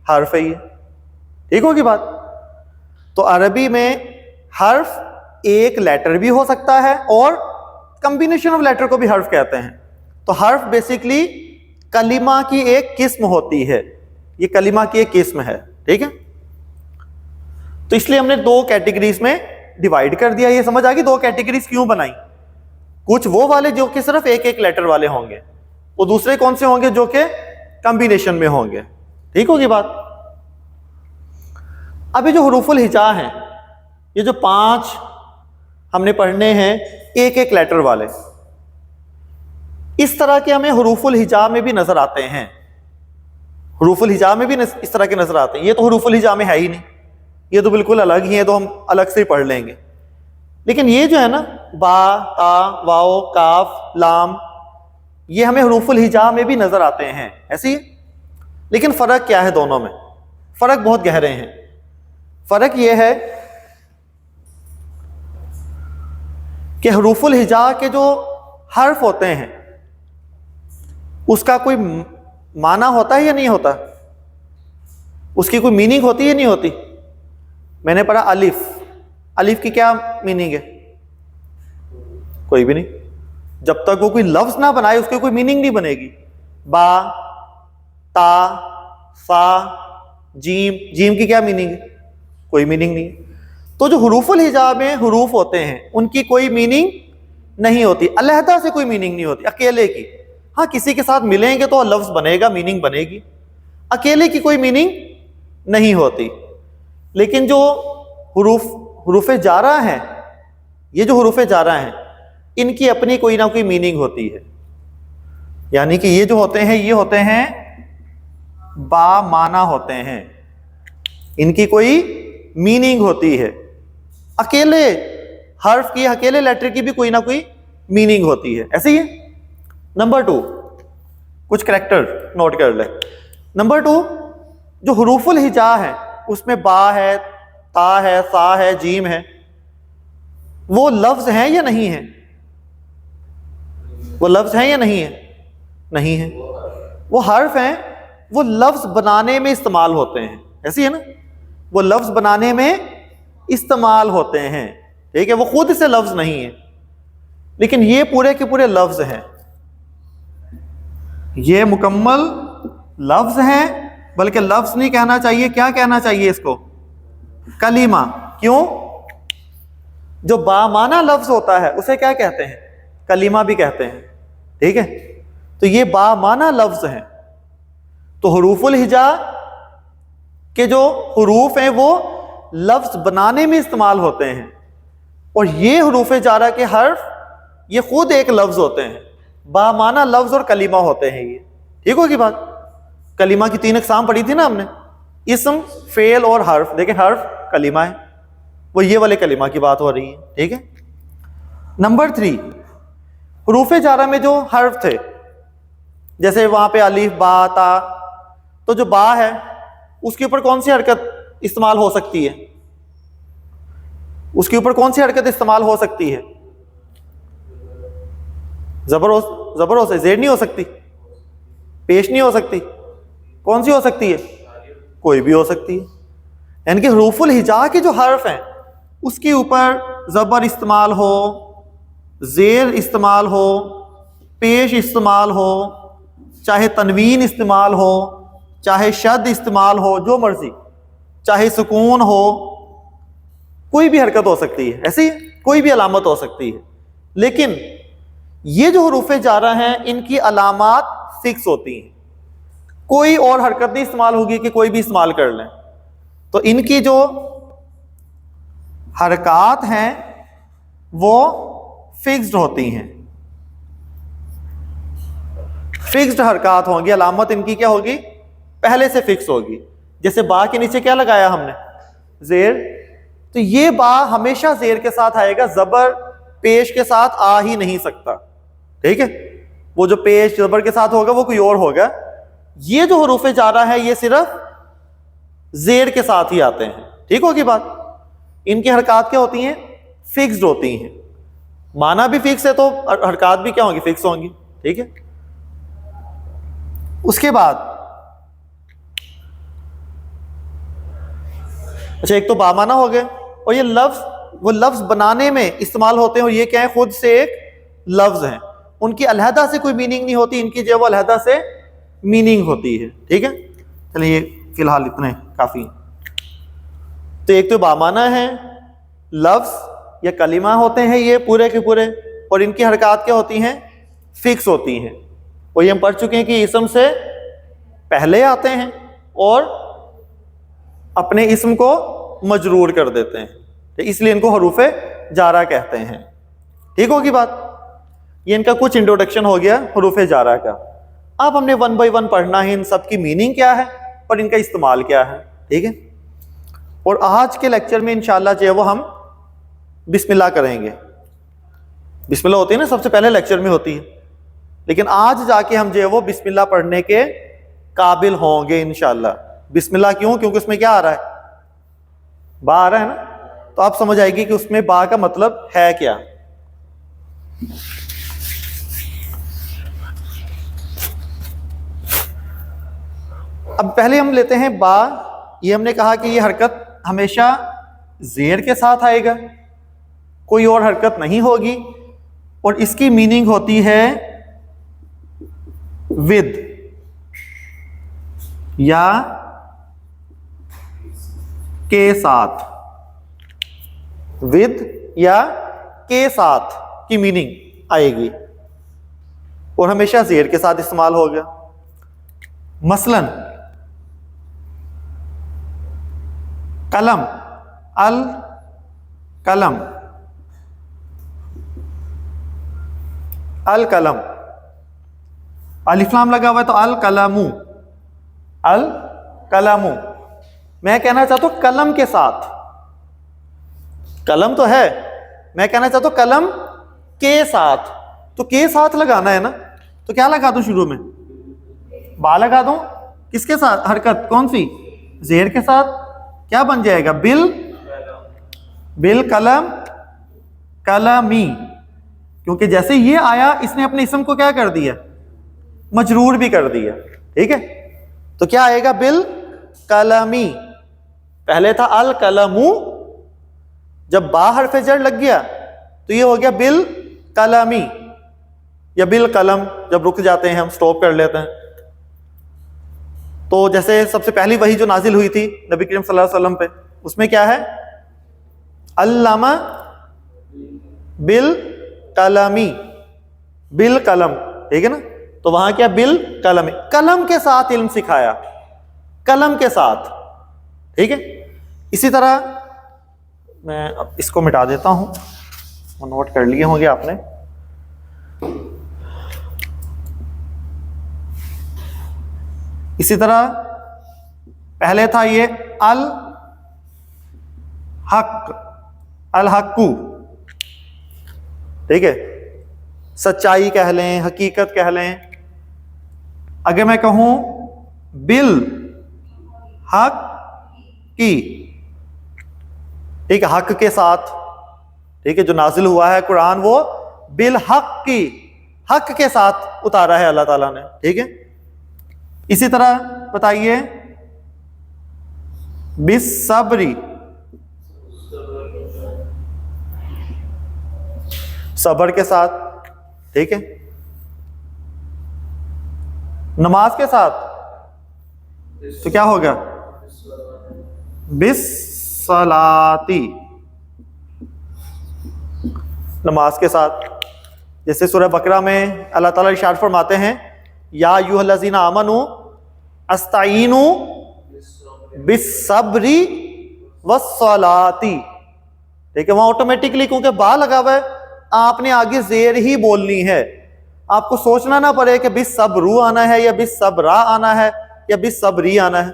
हर्फ है ये। ठीक होगी बात। तो अरबी में हर्फ एक लेटर भी हो सकता है और कॉम्बिनेशन ऑफ लेटर को भी हर्फ कहते हैं। तो हर्फ बेसिकली कलिमा की एक किस्म होती है, ये कलिमा की एक किस्म है। ठीक है, तो इसलिए हमने दो कैटेगरीज में डिवाइड कर दिया। ये समझ आ गई दो कैटेगरीज क्यों बनाई? कुछ वो वाले जो कि सिर्फ एक एक लेटर वाले होंगे, वो दूसरे कौन से होंगे जो कि कॉम्बिनेशन में होंगे। ठीक होगी बात। अब ये जो हुरूफुल हिजा हैं, ये जो 5 हमने पढ़ने हैं एक एक लेटर वाले, इस तरह के हमें हुरूफुल हिजा में भी नजर आते हैं। हुरूफुल हिजा में भी इस तरह के नजर आते हैं। ये तो हुरूफुल हिजा में है ही नहीं, ये तो बिल्कुल अलग ही है, तो हम अलग से ही पढ़ लेंगे। लेकिन ये जो है ना, बा, ता, वाओ, काफ, लाम, ये हमें हुरूफुल हिजा में भी नजर आते हैं, ऐसे ही। लेकिन फर्क क्या है दोनों में? फर्क बहुत गहरे हैं। फर्क ये है कि हुरूफुल हिजा के जो हर्फ होते हैं उसका कोई माना होता है या नहीं होता? उसकी कोई मीनिंग होती है या नहीं होती? मैंने पढ़ा अलिफ, अलिफ की क्या मीनिंग है? कोई भी नहीं। जब तक वो कोई लफ्ज ना बनाए उसकी कोई मीनिंग नहीं बनेगी। बा, ता, सा, जीम, जीम की क्या मीनिंग है? कोई मीनिंग नहीं। तो जो हुरूफुल हिजा में हुरूफ होते हैं उनकी कोई मीनिंग नहीं होती, अलहदा से कोई मीनिंग नहीं होती, अकेले की। हाँ, किसी के साथ मिलेंगे तो लफ्ज बनेगा, मीनिंग बनेगी, अकेले की कोई मीनिंग नहीं होती। लेकिन जो हुरूफ जारा हैं, ये जो हुरूफ जारा हैं, इनकी अपनी कोई ना कोई मीनिंग होती है। यानी कि ये जो होते हैं, ये होते हैं बा माना होते हैं, इनकी कोई मीनिंग होती है। अकेले हर्फ की, अकेले लेटर की भी कोई ना कोई मीनिंग होती है, ऐसे ही है। नंबर 2, कुछ करैक्टर नोट कर ले। नंबर 2, जो हुरूफुल हिजा है उसमें बा है, ता है, सा है, जीम है, वो लफ्ज हैं या नहीं है? वो लफ्ज हैं या नहीं है? नहीं है। वो हर्फ हैं, वो लफ्ज बनाने में इस्तेमाल होते हैं, ऐसी है ना। वो लफ्ज बनाने में इस्तेमाल होते हैं, ठीक है। वो खुद से लफ्ज नहीं है, लेकिन ये पूरे के पूरे लफ्ज हैं, ये मुकम्मल लफ्ज हैं। बल्कि लफ्ज नहीं कहना चाहिए, क्या कहना चाहिए इसको? कलीमा। क्यों? जो बामाना लफ्ज होता है उसे क्या कहते हैं? कलीमा भी कहते हैं, ठीक है। तो ये बामाना लफ्ज हैं। तो हुरूफुल हिजा के जो हुरूफ हैं वो लफ्ज बनाने में इस्तेमाल होते हैं, और ये हुरूफ जारा के हर्फ ये खुद एक लफ्ज होते हैं, बामाना लफ्ज और कलीमा होते हैं ये, ठीक होगी बात। कलीमा की 3 अक़साम पढ़ी थी ना हमने, इस्म, फेल और हर्फ। देखें हर्फ कलीमा है, वो ये वाले कलीमा की बात हो रही है, ठीक है। नंबर 3, हुरूफ जारा में जो हर्फ थे, जैसे वहां पे अलीफ, बा, ता, तो जो बा है उसके ऊपर कौन सी हरकत इस्तेमाल हो सकती है? उसके ऊपर कौन सी हरकत इस्तेमाल हो सकती है? जबर हो सकती, जेर नहीं हो सकती, पेश नहीं हो सकती, कौन सी हो सकती है? कोई भी हो सकती है। यानी कि हुरूफुल हिजा के जो हर्फ हैं उसके ऊपर जबर इस्तेमाल हो, जेर इस्तेमाल हो, पेश इस्तेमाल हो, चाहे तनवीन इस्तेमाल हो, चाहे शद इस्तेमाल हो, जो मर्जी, चाहे सुकून हो, कोई भी हरकत हो सकती है, ऐसी कोई भी अलामत हो सकती है। लेकिन ये जो हुरूफ जारा हैं इनकी अलामात फिक्स होती हैं, कोई और हरकत नहीं इस्तेमाल होगी कि कोई भी इस्तेमाल कर लें। तो इनकी जो हरकत हैं वो फिक्स्ड होती हैं, फिक्स्ड हरकत होंगी, अलामत इनकी क्या होगी? पहले से फिक्स होगी। जैसे बा के नीचे क्या लगाया हमने? जेर। तो ये बा हमेशा जेर के साथ आएगा, जबर पेश के साथ आ ही नहीं सकता, ठीक है, वो जो पेश जबर के साथ होगा वो कोई और होगा। ये जो हरूफ जारा है ये सिर्फ जेर के साथ ही आते हैं। ठीक होगी बात। इनकी हरकत क्या होती हैं? फिक्स्ड होती हैं। माना भी फिक्स है तो हरकत भी क्या होंगी? फिक्स होंगी। ठीक है। उसके बाद अच्छा, एक तो बामाना हो गए, और ये लफ्ज वो लफ्ज बनाने में इस्तेमाल होते हैं, और ये क्या है? खुद से एक लफ्ज हैं, उनकी अलहदा से कोई मीनिंग नहीं होती, इनकी जो वो अलहदा से मीनिंग होती है। ठीक है, चलिए फिलहाल इतने काफी। तो एक तो बामाना है, लफ्ज या कलिमा होते हैं ये पूरे के पूरे, और इनकी हरकत क्या होती हैं? फिक्स होती हैं। और ये हम पढ़ चुके हैं कि इसम से पहले आते हैं और अपने इसम को मजरूर कर देते हैं, तो इसलिए इनको हरूफे जारा कहते हैं। ठीक होगी बात। ये इनका कुछ इंट्रोडक्शन हो गया हरूफे जारा का। अब हमने वन बाय वन पढ़ना है इन सब की मीनिंग क्या है और इनका इस्तेमाल क्या है। ठीक है, और आज के लेक्चर में इंशाल्लाह जो है वो हम बिस्मिल्लाह करेंगे। बिस्मिल्लाह होती है ना, सबसे पहले लेक्चर में होती है, लेकिन आज जाके हम जो है वो बिस्मिल्लाह पढ़ने के काबिल होंगे इंशाल्लाह। बिस्मिल्लाह क्यों? क्योंकि उसमें क्या आ रहा है? बा आ रहा है ना, तो आप समझ आएगी कि उसमें बा का मतलब है क्या। अब पहले हम लेते हैं बा। ये हमने कहा कि ये हरकत हमेशा जेर के साथ आएगा, कोई और हरकत नहीं होगी, और इसकी मीनिंग होती है विद या के साथ। विद या के साथ की मीनिंग आएगी, और हमेशा जेर के साथ इस्तेमाल होगा। मसलन कलम, अल कलम, अल कलम, अलिफ लाम लगा हुआ है तो अल कलमू, अल कलमू। मैं कहना चाहता हूं कलम के साथ, कलम तो है, मैं कहना चाहता हूं कलम के साथ, तो के साथ लगाना है ना, तो क्या लगा दूं शुरू में? बा लगा दूं। किसके साथ? हरकत कौन सी? जेर के साथ। क्या बन जाएगा? बिल, बिल कलम, कलमी। क्योंकि जैसे ये आया इसने अपने इसम को क्या कर दिया? मजरूर भी कर दिया। ठीक है, तो क्या आएगा? बिल कलमी। पहले था अल कलमू, जब बा हरफे जर लग गया तो ये हो गया बिल कलमी या बिल कलम। जब रुक जाते हैं हम, स्टॉप कर लेते हैं, तो जैसे सबसे पहली वही जो नाजिल हुई थी नबी करीम सल्लल्लाहु अलैहि वसल्लम पे, उसमें क्या है? अल्लामा बिल कलमी, बिल कलम। ठीक है ना, तो वहां क्या? बिल कलम, कलम के साथ इल्म सिखाया, कलम के साथ। ठीक है, इसी तरह मैं अब इसको मिटा देता हूं, वो नोट कर लिए होंगे आपने। इसी तरह पहले था ये अल हक, अल हक्कू। ठीक है, सच्चाई कह लें, हकीकत कह लें। अगर मैं कहूं बिल हक की, ठीक है, हक के साथ, ठीक है, जो नाजिल हुआ है कुरान वो बिल हक की, हक के साथ उतारा है अल्लाह ताला ने। ठीक है, इसी तरह बताइए बिस्सब्री, सब्र के साथ। ठीक है, नमाज के साथ तो क्या होगा? बिस्सलाती, नमाज के साथ। जैसे सूरह बकरा में अल्लाह ताला इरशाद फरमाते हैं या अय्युहल्लज़ीना आमनू अस्ताईनु बिस्सब्री वस्सलाती। ठीक है, वहां ऑटोमेटिकली क्योंकि बा लगा हुआ है, आपने आगे जेर ही बोलनी है, आपको सोचना ना पड़े कि बिस्सब्रू आना है या बिस्सब्रा आना है या बिस्सब्री आना है।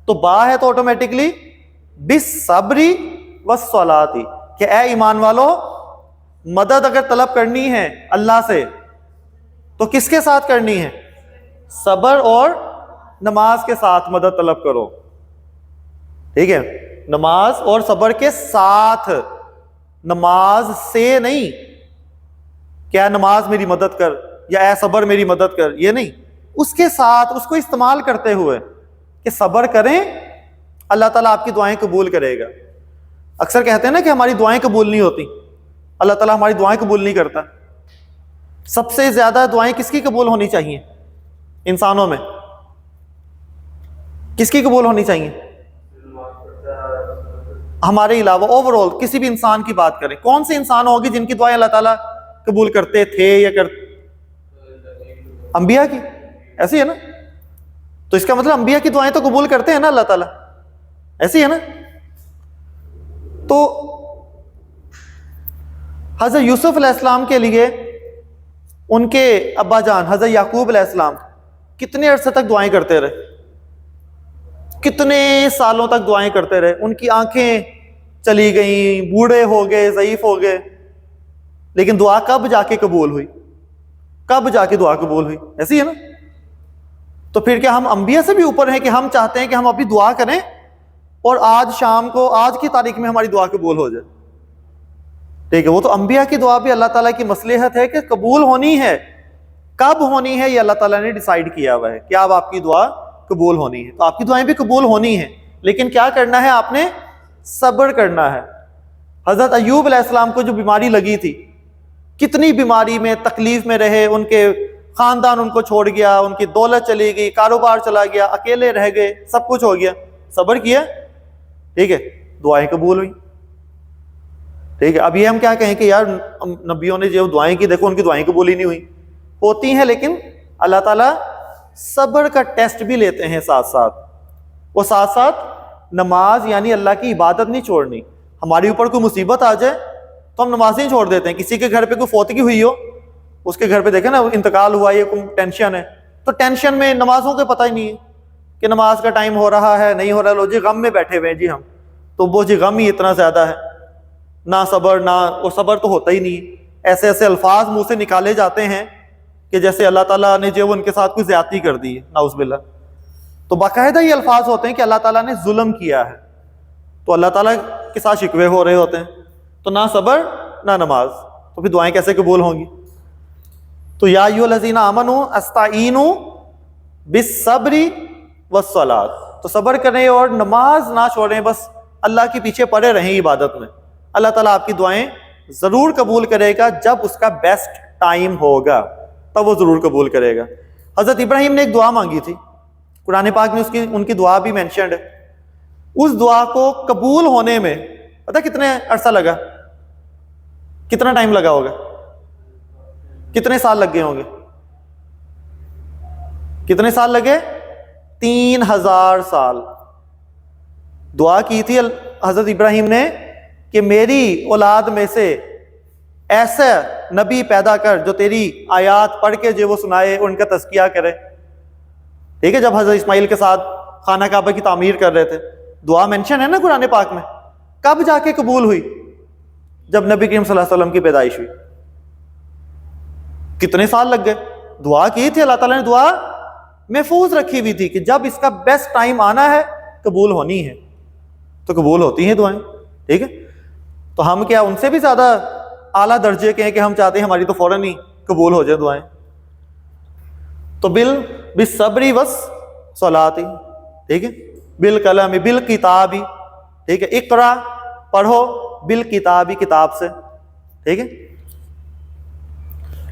तो बा है तो ऑटोमेटिकली बिस्सब्री वस्सलाती, कि ए ईमान वालो, मदद अगर तलब करनी है अल्लाह से तो किसके साथ करनी है? सबर और नमाज के साथ मदद तलब करो, ठीक है। नमाज और सबर के साथ, नमाज से नहीं, क्या नमाज मेरी मदद कर या ए सबर मेरी मदद कर, ये नहीं, उसके साथ उसको इस्तेमाल करते हुए कि सबर करें, अल्लाह ताला आपकी दुआएं कबूल करेगा। अक्सर कहते हैं ना कि हमारी दुआएं कबूल नहीं होती, अल्लाह ताला हमारी दुआएं कबूल नहीं करता। सबसे ज्यादा दुआएं किसकी कबूल होनी चाहिए इंसानों में? किसकी कबूल होनी चाहिए? हमारे अलावा ओवरऑल किसी भी इंसान की बात करें, कौन से इंसान होगी जिनकी दुआएं अल्लाह ताला कबूल करते थे या कर? अंबिया की, ऐसी है ना? तो इसका मतलब अंबिया की दुआएं तो कबूल करते हैं ना अल्लाह ताला, ऐसी है ना? तो हजरत यूसुफ अलैहिस्सलाम के लिए उनके अब्बा जान हजरत याकूब अलैहिस्सलाम कितने अरसे तक दुआएं करते रहे, कितने सालों तक दुआएं करते रहे। उनकी आंखें चली गई, बूढ़े हो गए, ज़ईफ हो गए, लेकिन दुआ कब जाके कबूल हुई? कब जाके दुआ कबूल हुई? ऐसी है ना? तो फिर क्या हम अंबिया से भी ऊपर हैं कि हम चाहते हैं कि हम अभी दुआ करें और आज शाम को, आज की तारीख में हमारी दुआ कबूल हो जाए? ठीक है, वो तो अंबिया की दुआ भी अल्लाह ताला की मसलहत है कि कबूल होनी है। कब होनी है ये अल्लाह ताला ने डिसाइड किया हुआ है कि अब आपकी दुआ कबूल होनी है। तो आपकी दुआएं भी कबूल होनी है, लेकिन क्या करना है? आपने सब्र करना है। हजरत अय्यूब अलैहिस्सलाम को जो बीमारी लगी थी, कितनी बीमारी में, तकलीफ में रहे, उनके खानदान उनको छोड़ गया, उनकी दौलत चली गई, कारोबार चला गया, अकेले रह गए, सब कुछ हो गया, सब्र किया, ठीक है, दुआएं कबूल हुई, ठीक है। अब ये हम क्या कहें कि यार नबियों ने जो दुआएं की, देखो उनकी दुआएं कबूल ही नहीं हुई। होती हैं, लेकिन अल्लाह ताला सब्र का टेस्ट भी लेते हैं साथ साथ। वो साथ साथ नमाज यानी अल्लाह की इबादत नहीं छोड़नी। हमारे ऊपर कोई मुसीबत आ जाए तो हम नमाज नहीं छोड़ देते हैं। किसी के घर पे कोई फौतगी हुई हो, उसके घर पे देखे ना इंतकाल हुआ, ये कोई टेंशन है, तो टेंशन में नमाजों का पता ही नहीं है कि नमाज का टाइम हो रहा है, नहीं हो रहा, लो जी गम में बैठे हुए हैं जी हम, तो वो जी गम ही इतना ज्यादा है, ना सब्र, ना वो सब्र तो होता ही नहीं। ऐसे ऐसे अल्फाज मुंह से निकाले जाते हैं कि जैसे अल्लाह ताला ने जो उनके साथ कुछ ज्यादती कर दी है, नाउज़ुबिल्लाह। तो बाकायदा ये अल्फाज होते हैं कि अल्लाह ताला ने जुल्म किया है, तो अल्लाह ताला के साथ शिकवे हो रहे होते हैं। तो ना सब्र ना नमाज, तो फिर दुआएं कैसे कबूल होंगी? तो या अय्युहल्लज़ीना आमनू अस्ताईनु बिस्सब्री वस्सलात, तो सब्र करें और नमाज ना छोड़ें, बस अल्लाह के पीछे पड़े रहें इबादत में। अल्लाह ताला आपकी दुआएं जरूर कबूल करेगा, जब उसका बेस्ट टाइम होगा तब वो जरूर कबूल करेगा। हजरत इब्राहिम ने एक दुआ मांगी थी, कुरान पाक में उसकी उनकी दुआ भी मेंशन्ड है। उस दुआ को कबूल होने में पता कितने अरसा लगा, कितना टाइम लगा होगा, कितने साल लग गए होंगे? कितने साल लगे? 3000 साल। दुआ की थी हजरत इब्राहिम ने कि मेरी औलाद में से ऐसा नबी पैदा कर जो तेरी आयात पढ़ के जो वो सुनाए, उनका तज़किया करे, ठीक है। जब हजरत इस्माइल के साथ खाना काबा की तामीर कर रहे थे, दुआ मेंशन है ना कुरान पाक में। कब जाके कबूल हुई? जब नबी करीम सल्लल्लाहु अलैहि वसल्लम की पैदाइश हुई। कितने साल लग गए? दुआ की थी, अल्लाह ताला ने दुआ महफूज रखी हुई थी कि जब इसका बेस्ट टाइम आना है कबूल होनी है, तो कबूल होती हैं दुआएं, ठीक है। तो हम क्या उनसे भी ज्यादा आला दर्जे के हैं कि हम चाहते हैं हमारी तो फौरन ही कबूल हो जाए दुआएं? तो बिस्सब्री वस सलाती, ठीक है, बिल कलमी बिल किताबी, ठीक है, इकरा पढ़ो, बिल किताबी किताब से, ठीक है,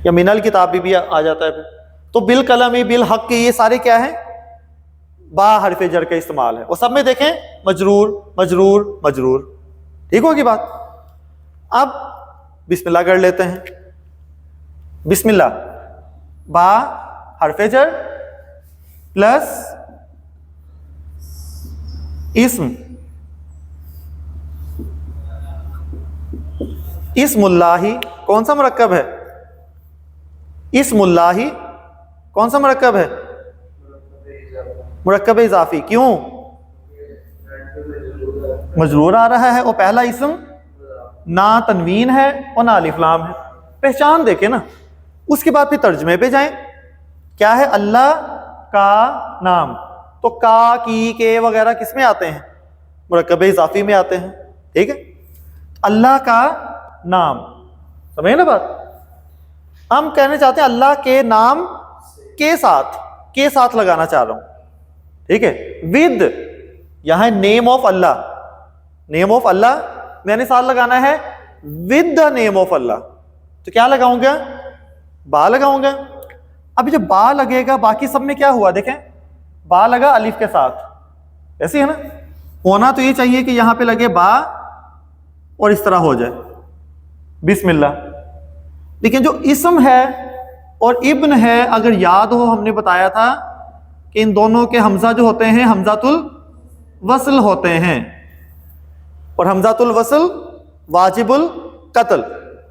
या मिनल किताब भी आ जाता है। तो बिल कलमी बिल हक के ये सारे क्या है? बा हरफ जर का इस्तेमाल है, और सब में देखें मजरूर मजरूर मजरूर, ठीक होगी बात। अब बिस्मिल्लाह कर लेते हैं। बिस्मिल्लाह, बा हरफ जर प्लस इस्म, इस्मुल्लाही कौन सा मरक्कब है? इस्मुल्लाही कौन सा मरक्कब है? मुरक्कब इजाफी। क्यों? मजरूर आ रहा है और पहला इस्म ना तनवीन है और ना अलिफ लाम है। पहचान देखे ना, उसके बाद फिर तर्जमे पे जाएं। क्या है? अल्लाह का नाम। तो का, की, के वगैरह किस में आते हैं? मुरक्कब इजाफी में आते हैं। ठीक है, अल्लाह का नाम, समझे ना बात? हम कहना चाहते हैं अल्लाह के नाम के साथ लगाना चाह रहा हूं। ठीक है, विद, यहां name of Allah, name of Allah मैंने साथ लगाना है with the name of Allah. तो क्या लगाऊंगा? बा लगाऊंगा। अभी जब बा लगेगा, बाकी सब में क्या हुआ देखें, बा लगा अलिफ के साथ, ऐसे है ना? होना तो ये चाहिए कि यहां पे लगे बा और इस तरह हो जाए बिस्मिल्लाह। लेकिन जो इस्म है और इब्न है, अगर याद हो हमने बताया था कि इन दोनों के हमजा जो होते हैं हमजातुल वसल होते हैं, और हमजातुल वसल वाजिबुल कत्ल,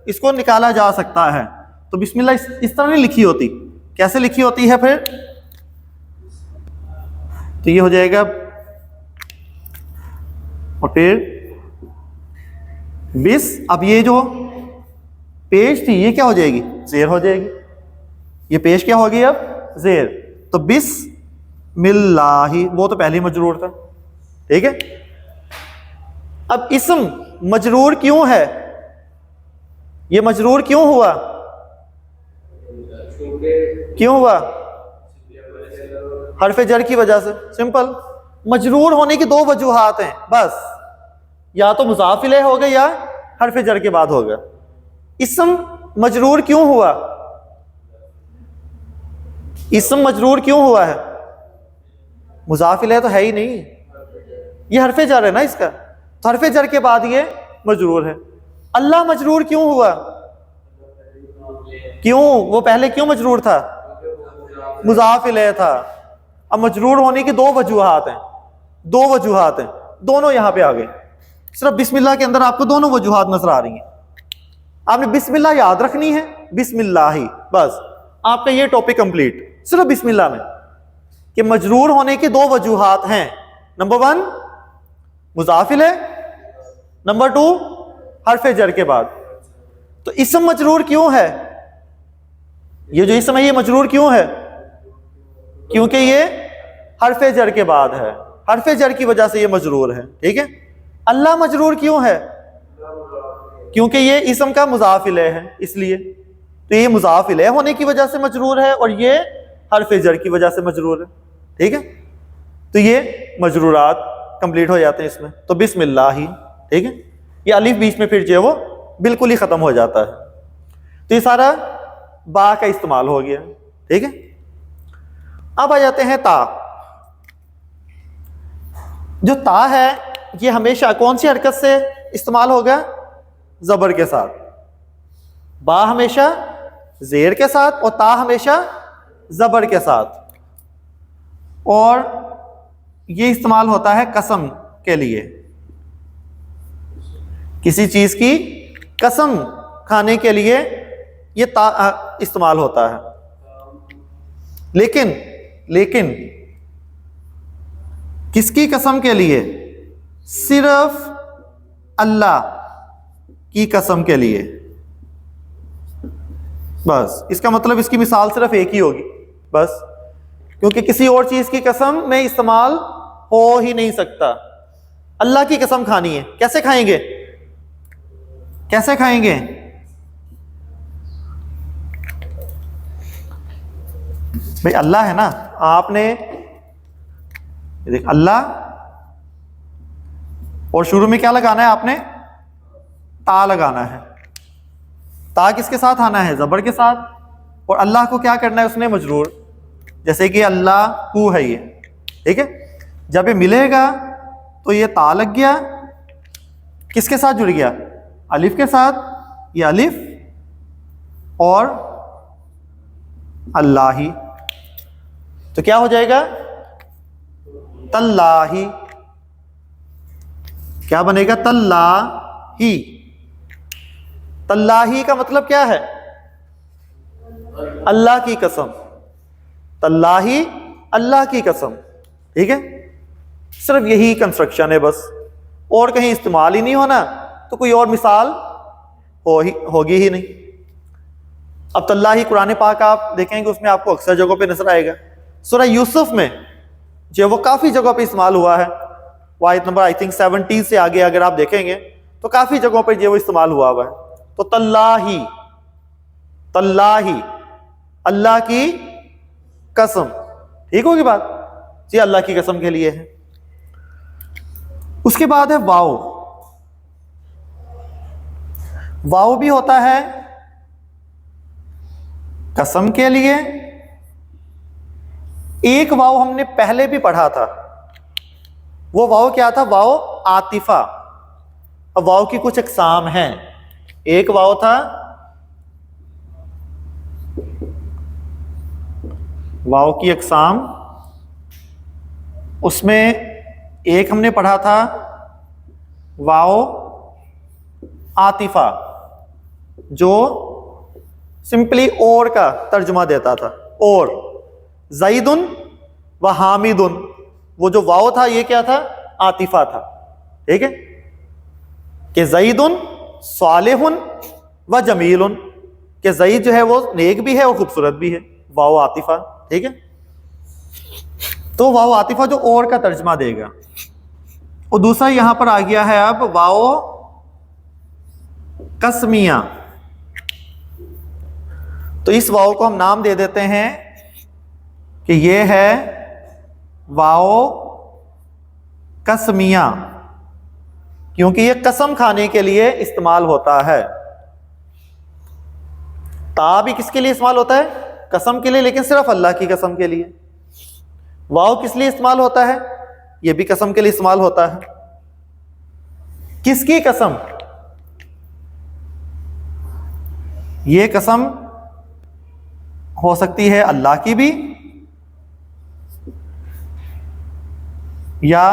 इसको निकाला जा सकता है। तो बिस्मिल्लाह इस तरह नहीं लिखी होती। कैसे लिखी होती है फिर? तो ये हो जाएगा, और फिर बिस। अब ये जो पेश थी ये क्या हो जाएगी? जेर हो जाएगी। ये पेश क्या होगी अब? जेर। तो बिस मिल्लाही, वो तो पहले ही मजरूर था। ठीक है, अब इस्म मजरूर क्यों है? ये मजरूर क्यों हुआ? क्यों हुआ? हरफ जर की वजह से। सिंपल। मजरूर होने की दो वजूहात हैं बस, या तो मुज़ाफ इलैह होगा या हरफ जर के बाद होगा। इस्म मजरूर क्यों हुआ? इस्म मजरूर क्यों हुआ है? मुज़ाफ इलैह तो है ही नहीं, ये हरफ जर है ना इसका, तो हरफ जर के बाद ये मजरूर है। अल्लाह मजरूर क्यों हुआ? क्यों? वो पहले क्यों मजरूर था? मुज़ाफ इलैह था। अब मजरूर होने की दो वजूहात हैं, दो वजूहात हैं, दोनों यहां पे आ गए। सिर्फ बिस्मिल्लाह के अंदर आपको दोनों वजूहात नजर आ रही हैं। आपने बिस्मिल्लाह याद रखनी है, बिस्मिल्लाह ही, बस आपका ये टॉपिक कंप्लीट। सिर्फ बिस्मिल्लाह में कि मजरूर होने की दो वजूहात हैं। नंबर 1 मुज़ाफ इलैह, नंबर 2 हरफ जर के बाद। तो इस्म मजरूर क्यों है? ये जो इस्म है ये मजरूर क्यों है? क्योंकि ये हरफ जर के बाद है, हरफ जर की वजह से ये मजरूर है। ठीक है, अल्लाह मजरूर क्यों है? क्योंकि ये इस्म का मुज़ाफ इलैह है, इसलिए। तो ये मुज़ाफ इलैह होने की वजह से मजरूर है और ये हरफ जर की वजह से मजरूर है। ठीक है, तो ये मजरूरात कंप्लीट हो जाते हैं इसमें। तो बिस्मिल्लाह ही, ठीक है, ये अलिफ बीच में फिर जो है वो बिल्कुल ही खत्म हो जाता है। तो ये सारा बा का इस्तेमाल हो गया। ठीक है, अब आ जाते हैं ता। जो ता है ये हमेशा कौन सी हरकत से इस्तेमाल होगा? जबर के साथ। बा हमेशा जेर के साथ और ता हमेशा जबर के साथ। और ये इस्तेमाल होता है कसम के लिए, किसी चीज की कसम खाने के लिए ये ता इस्तेमाल होता है। लेकिन किसकी कसम के लिए? सिर्फ अल्लाह की कसम के लिए। बस इसका मतलब इसकी मिसाल सिर्फ एक ही होगी बस, क्योंकि किसी और चीज की कसम में इस्तेमाल हो ही नहीं सकता। अल्लाह की कसम खानी है, कैसे खाएंगे? कैसे खाएंगे? भाई अल्लाह है ना, आपने देख अल्लाह, और शुरू में क्या लगाना है आपने? ता लगाना है। ता किसके साथ आना है? जबर के साथ। और अल्लाह को क्या करना है उसने? मजरूर। जैसे कि अल्लाह हु है ये, ठीक है, जब ये मिलेगा तो ये ता लग गया, किसके साथ जुड़ गया? अलिफ के साथ। ये अलिफ और अल्लाह ही, तो क्या हो जाएगा? तल्लाही। क्या बनेगा? तल्लाही। तल्लाही का मतलब क्या है? अल्लाह की कसम। तल्लाही अल्लाह की कसम। ठीक है, सिर्फ यही कंस्ट्रक्शन है बस, और कहीं इस्तेमाल ही नहीं होना, तो कोई और मिसाल होगी ही नहीं। अब तल्लाही कुरान पाक आप देखेंगे उसमें आपको अक्सर जगहों पे नजर आएगा। सूरह यूसुफ में जो वो काफ़ी जगहों पे इस्तेमाल हुआ है, वो आयत नंबर आई थिंक 70 से आगे अगर आप देखेंगे तो काफ़ी जगहों पे जो वो इस्तेमाल हुआ है। तो तल्लाही, तल्लाही अल्लाह की कसम, ठीक होगी बात जी, अल्लाह की कसम के लिए है। उसके बाद है वाओ। वाओ भी होता है कसम के लिए। एक वाओ हमने पहले भी पढ़ा था, वो वाओ क्या था? वाओ आतिफा। अब वाओ की कुछ अकसाम हैं। एक वाओ था वाओ की अकसाम, उसमें एक हमने पढ़ा था वाओ आतिफा, जो सिंपली और का तर्जुमा देता था। और ज़ैदुन व हामिदुन, वो जो वाओ था ये क्या था? आतिफा था। ठीक है, कि ज़ैदुन सालिहुन व जमीलुन, कि ज़ैद जो है वो नेक भी है और खूबसूरत भी है। वाओ आतिफा, ठीक है। तो वाओ आतिफा जो और का तर्जमा देगा। और दूसरा यहां पर आ गया है अब वाओ कसमिया। तो इस वाओ को हम नाम दे देते हैं कि ये है वाओ कसमिया, क्योंकि ये कसम खाने के लिए इस्तेमाल होता है। ता भी किसके लिए इस्तेमाल होता है? कसम के लिए, लेकिन सिर्फ अल्लाह की कसम के लिए। वाओ किस लिए इस्तेमाल होता है? ये भी कसम के लिए इस्तेमाल होता है। किसकी कसम? ये कसम हो सकती है अल्लाह की भी, या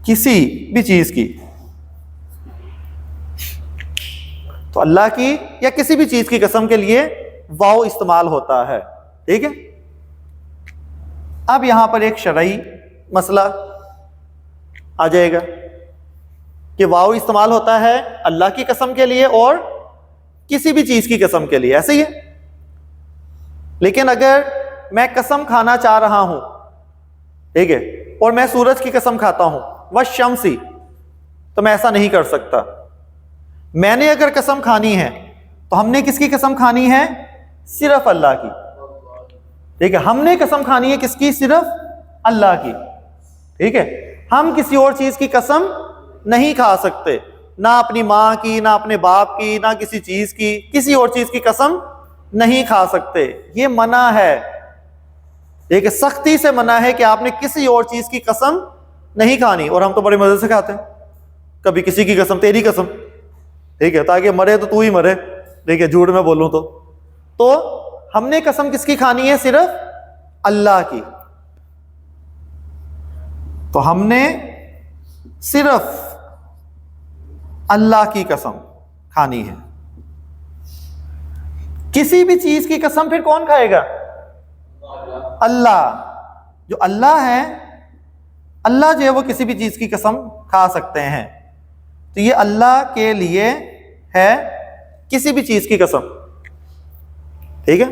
किसी भी चीज की। तो अल्लाह की या किसी भी चीज की कसम के लिए वाओ इस्तेमाल होता है। ठीक है। अब यहां पर एक शरई मसला आ जाएगा कि वाओ इस्तेमाल होता है अल्लाह की कसम के लिए और किसी भी चीज की कसम के लिए, ऐसे ही है। लेकिन अगर मैं कसम खाना चाह रहा हूं, ठीक है, और मैं सूरज की कसम खाता हूं व शम्सी, तो मैं ऐसा नहीं कर सकता। मैंने अगर कसम खानी है तो हमने किसकी कसम खानी है? सिर्फ अल्लाह की। ठीक है, हमने कसम खानी है किसकी? सिर्फ अल्लाह की। ठीक है, हम किसी और चीज की कसम नहीं खा सकते, ना अपनी माँ की, ना अपने बाप की, ना किसी चीज की, किसी और चीज की कसम नहीं खा सकते। ये मना है, एक सख्ती से मना है कि आपने किसी और चीज की कसम नहीं खानी। और हम तो बड़े मजे से खाते हैं, कभी किसी की कसम, तेरी कसम, ठीक है, ताकि मरे तो तू ही मरे, ठीक है, झूठ में बोलूं तो हमने कसम किसकी खानी है? सिर्फ अल्लाह की। तो हमने सिर्फ अल्लाह की कसम खानी है। किसी भी चीज की कसम फिर कौन खाएगा? अल्लाह। जो अल्लाह है, अल्लाह जो है वो किसी भी चीज की कसम खा सकते हैं। तो ये अल्लाह के लिए है किसी भी चीज की कसम। ठीक है,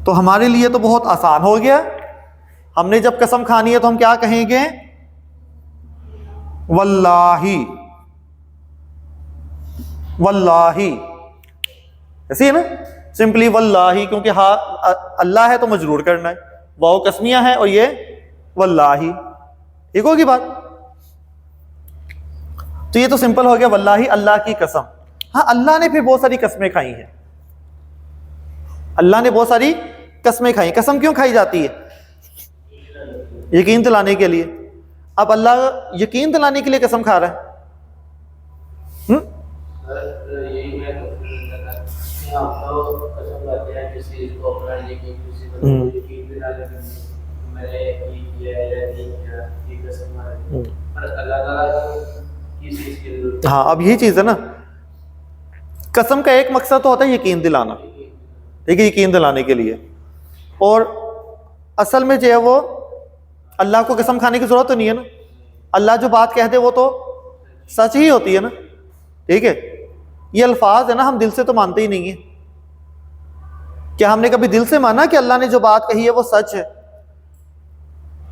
तो हमारे लिए तो बहुत आसान हो गया। हमने जब कसम खानी है तो हम क्या कहेंगे? वल्लाही, वल्लाही, ऐसे है ना, सिंपली वल्लाही, क्योंकि हा अल्लाह है तो मजरूर करना है, वाओ कसमिया है और ये वल्लाही। ठीक होगी बात? तो ये तो सिंपल हो गया, वल्लाही अल्लाह की कसम। हाँ, अल्लाह ने फिर बहुत सारी कस्में खाई हैं। अल्लाह ने बहुत सारी कस्में खाई। कसम क्यों खाई जाती है? यकीन दिलाने के लिए। अब अल्लाह यकीन दिलाने के लिए कसम खा रहा है। हाँ, अब यही चीज है ना, कसम का एक मकसद तो होता है यकीन दिलाना, ठीक है, यकीन दिलाने के लिए। और असल में जो है वो अल्लाह को कसम खाने की जरूरत तो नहीं है ना। अल्लाह जो बात कह दे वो तो सच ही होती है ना। ठीक है, ये अल्फाज है ना, हम दिल से तो मानते ही नहीं है। क्या हमने कभी दिल से माना कि अल्लाह ने जो बात कही है वो सच है?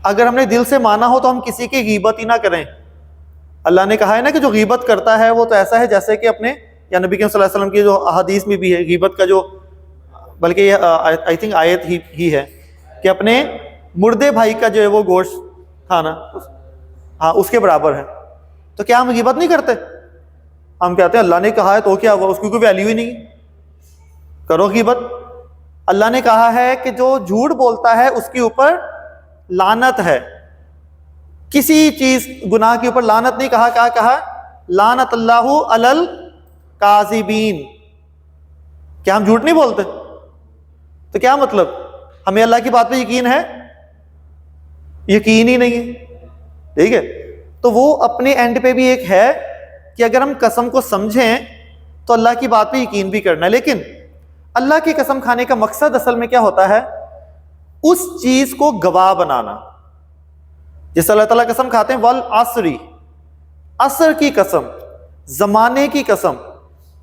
अगर हमने दिल से माना हो तो हम किसी की गीबत ही ना करें। अल्लाह ने कहा है ना कि जो गीबत करता है वो तो ऐसा है जैसे कि अपने, या नबी सल्लल्लाहु अलैहि वसल्लम की जो अहादीस में भी है गीबत का जो, बल्कि ये आई थिंक आयत ही है कि अपने मुर्दे भाई का जो है वो गोश्त खाना, हाँ उसके बराबर है। तो क्या हम गीबत नहीं करते? हम कहते हैं अल्लाह ने कहा है तो क्या हुआ, उसकी कोई वैल्यू ही नहीं, करो गीबत। अल्लाह ने कहा है कि जो झूठ बोलता है उसके ऊपर लानत है। किसी चीज गुनाह के ऊपर लानत नहीं कहा, क्या कहा? लानत अल्लाहु अलल काज़िबीन। क्या हम झूठ नहीं बोलते? तो क्या मतलब, हमें अल्लाह की बात पे यकीन है? यकीन ही नहीं है। ठीक है, तो वो अपने एंड पे भी एक है कि अगर हम कसम को समझें तो अल्लाह की बात पे यकीन भी करना है। लेकिन अल्लाह की कसम खाने का मकसद असल में क्या होता है? उस चीज को गवाह बनाना। जिस अल्लाह ताला कसम खाते हैं, वल असरी, असर की कसम, जमाने की कसम,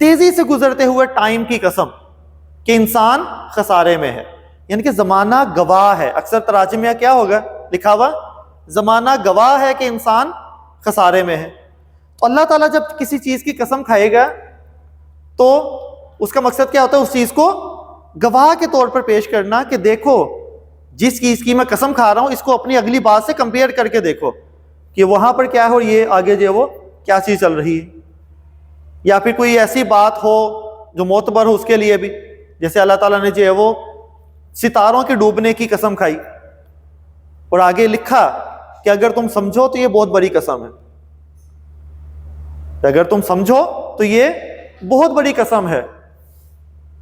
तेजी से गुजरते हुए टाइम की कसम, कि इंसान खसारे में है, यानी कि जमाना गवाह है। अक्सर तराजिम में क्या होगा लिखा हुआ? जमाना गवाह है कि इंसान खसारे में है। तो अल्लाह ताला जब किसी चीज की कसम खाएगा तो उसका मकसद क्या होता है? उस चीज को गवाह के तौर पर पेश करना कि देखो जिस चीज की मैं कसम खा रहा हूं इसको अपनी अगली बात से कंपेयर करके देखो कि वहां पर क्या है और ये आगे जो है वो क्या चीज चल रही है। या फिर कोई ऐसी बात हो जो मोतबर हो उसके लिए भी, जैसे अल्लाह ताला ने जो है वो सितारों के डूबने की कसम खाई और आगे लिखा कि अगर तुम समझो तो ये बहुत बड़ी कसम है, अगर तुम समझो तो ये बहुत बड़ी कसम है।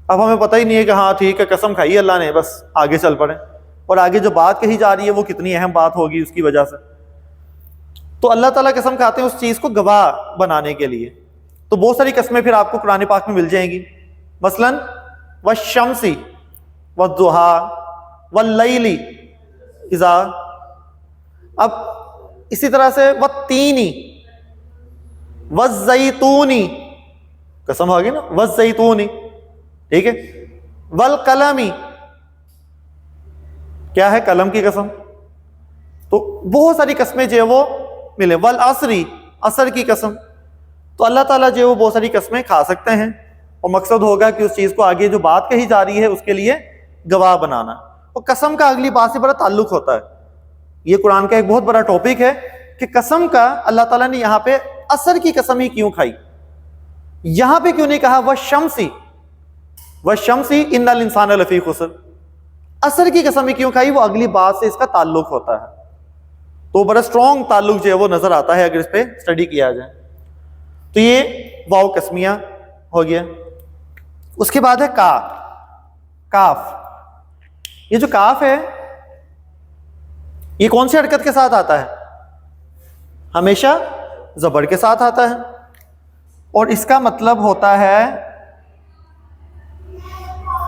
अब हमें पता ही नहीं है कि हाँ ठीक है कसम खाई अल्लाह ने, बस आगे चल पड़े, और आगे जो बात कही जा रही है वो कितनी अहम बात होगी उसकी वजह से। तो अल्लाह ताला कसम खाते हैं उस चीज को गवाह बनाने के लिए। तो बहुत सारी कस्में फिर आपको कुरान पाक में मिल जाएंगी, मसलन वश्शम्सी वद्दुहा वल्लैली इज़ा। अब इसी तरह से वत्तीनी वज़्ज़ैतूनी, कसम आ गई ना, वज़्ज़ैतूनी, ठीक है। वल कलमी, क्या है? कलम की कसम। तो बहुत सारी कस्में जो है वो मिले। वल असरी, असर की कसम। तो अल्लाह ताला जो है वो बहुत सारी कस्में खा सकते हैं और मकसद होगा कि उस चीज को आगे जो बात कही जा रही है उसके लिए गवाह बनाना। और कसम का अगली बात से बड़ा ताल्लुक होता है। ये कुरान का एक बहुत बड़ा टॉपिक है कि कसम का अल्लाह ताला ने यहाँ पे असर की कसम ही क्यों खाई, यहां पे क्यों नहीं कहा वह शम्सी इन्नल इंसान लफी खुसर। असर की कसम ही क्यों खाई? वो अगली बात से इसका ताल्लुक होता है। तो बड़ा स्ट्रॉन्ग ताल्लुक जो है वो नजर आता है अगर इस पे स्टडी किया जाए। तो ये वाव कसमिया हो गया। उसके बाद है काफ। ये जो काफ है ये कौन सी हरकत के साथ आता है? हमेशा जबर के साथ आता है, और इसका मतलब होता है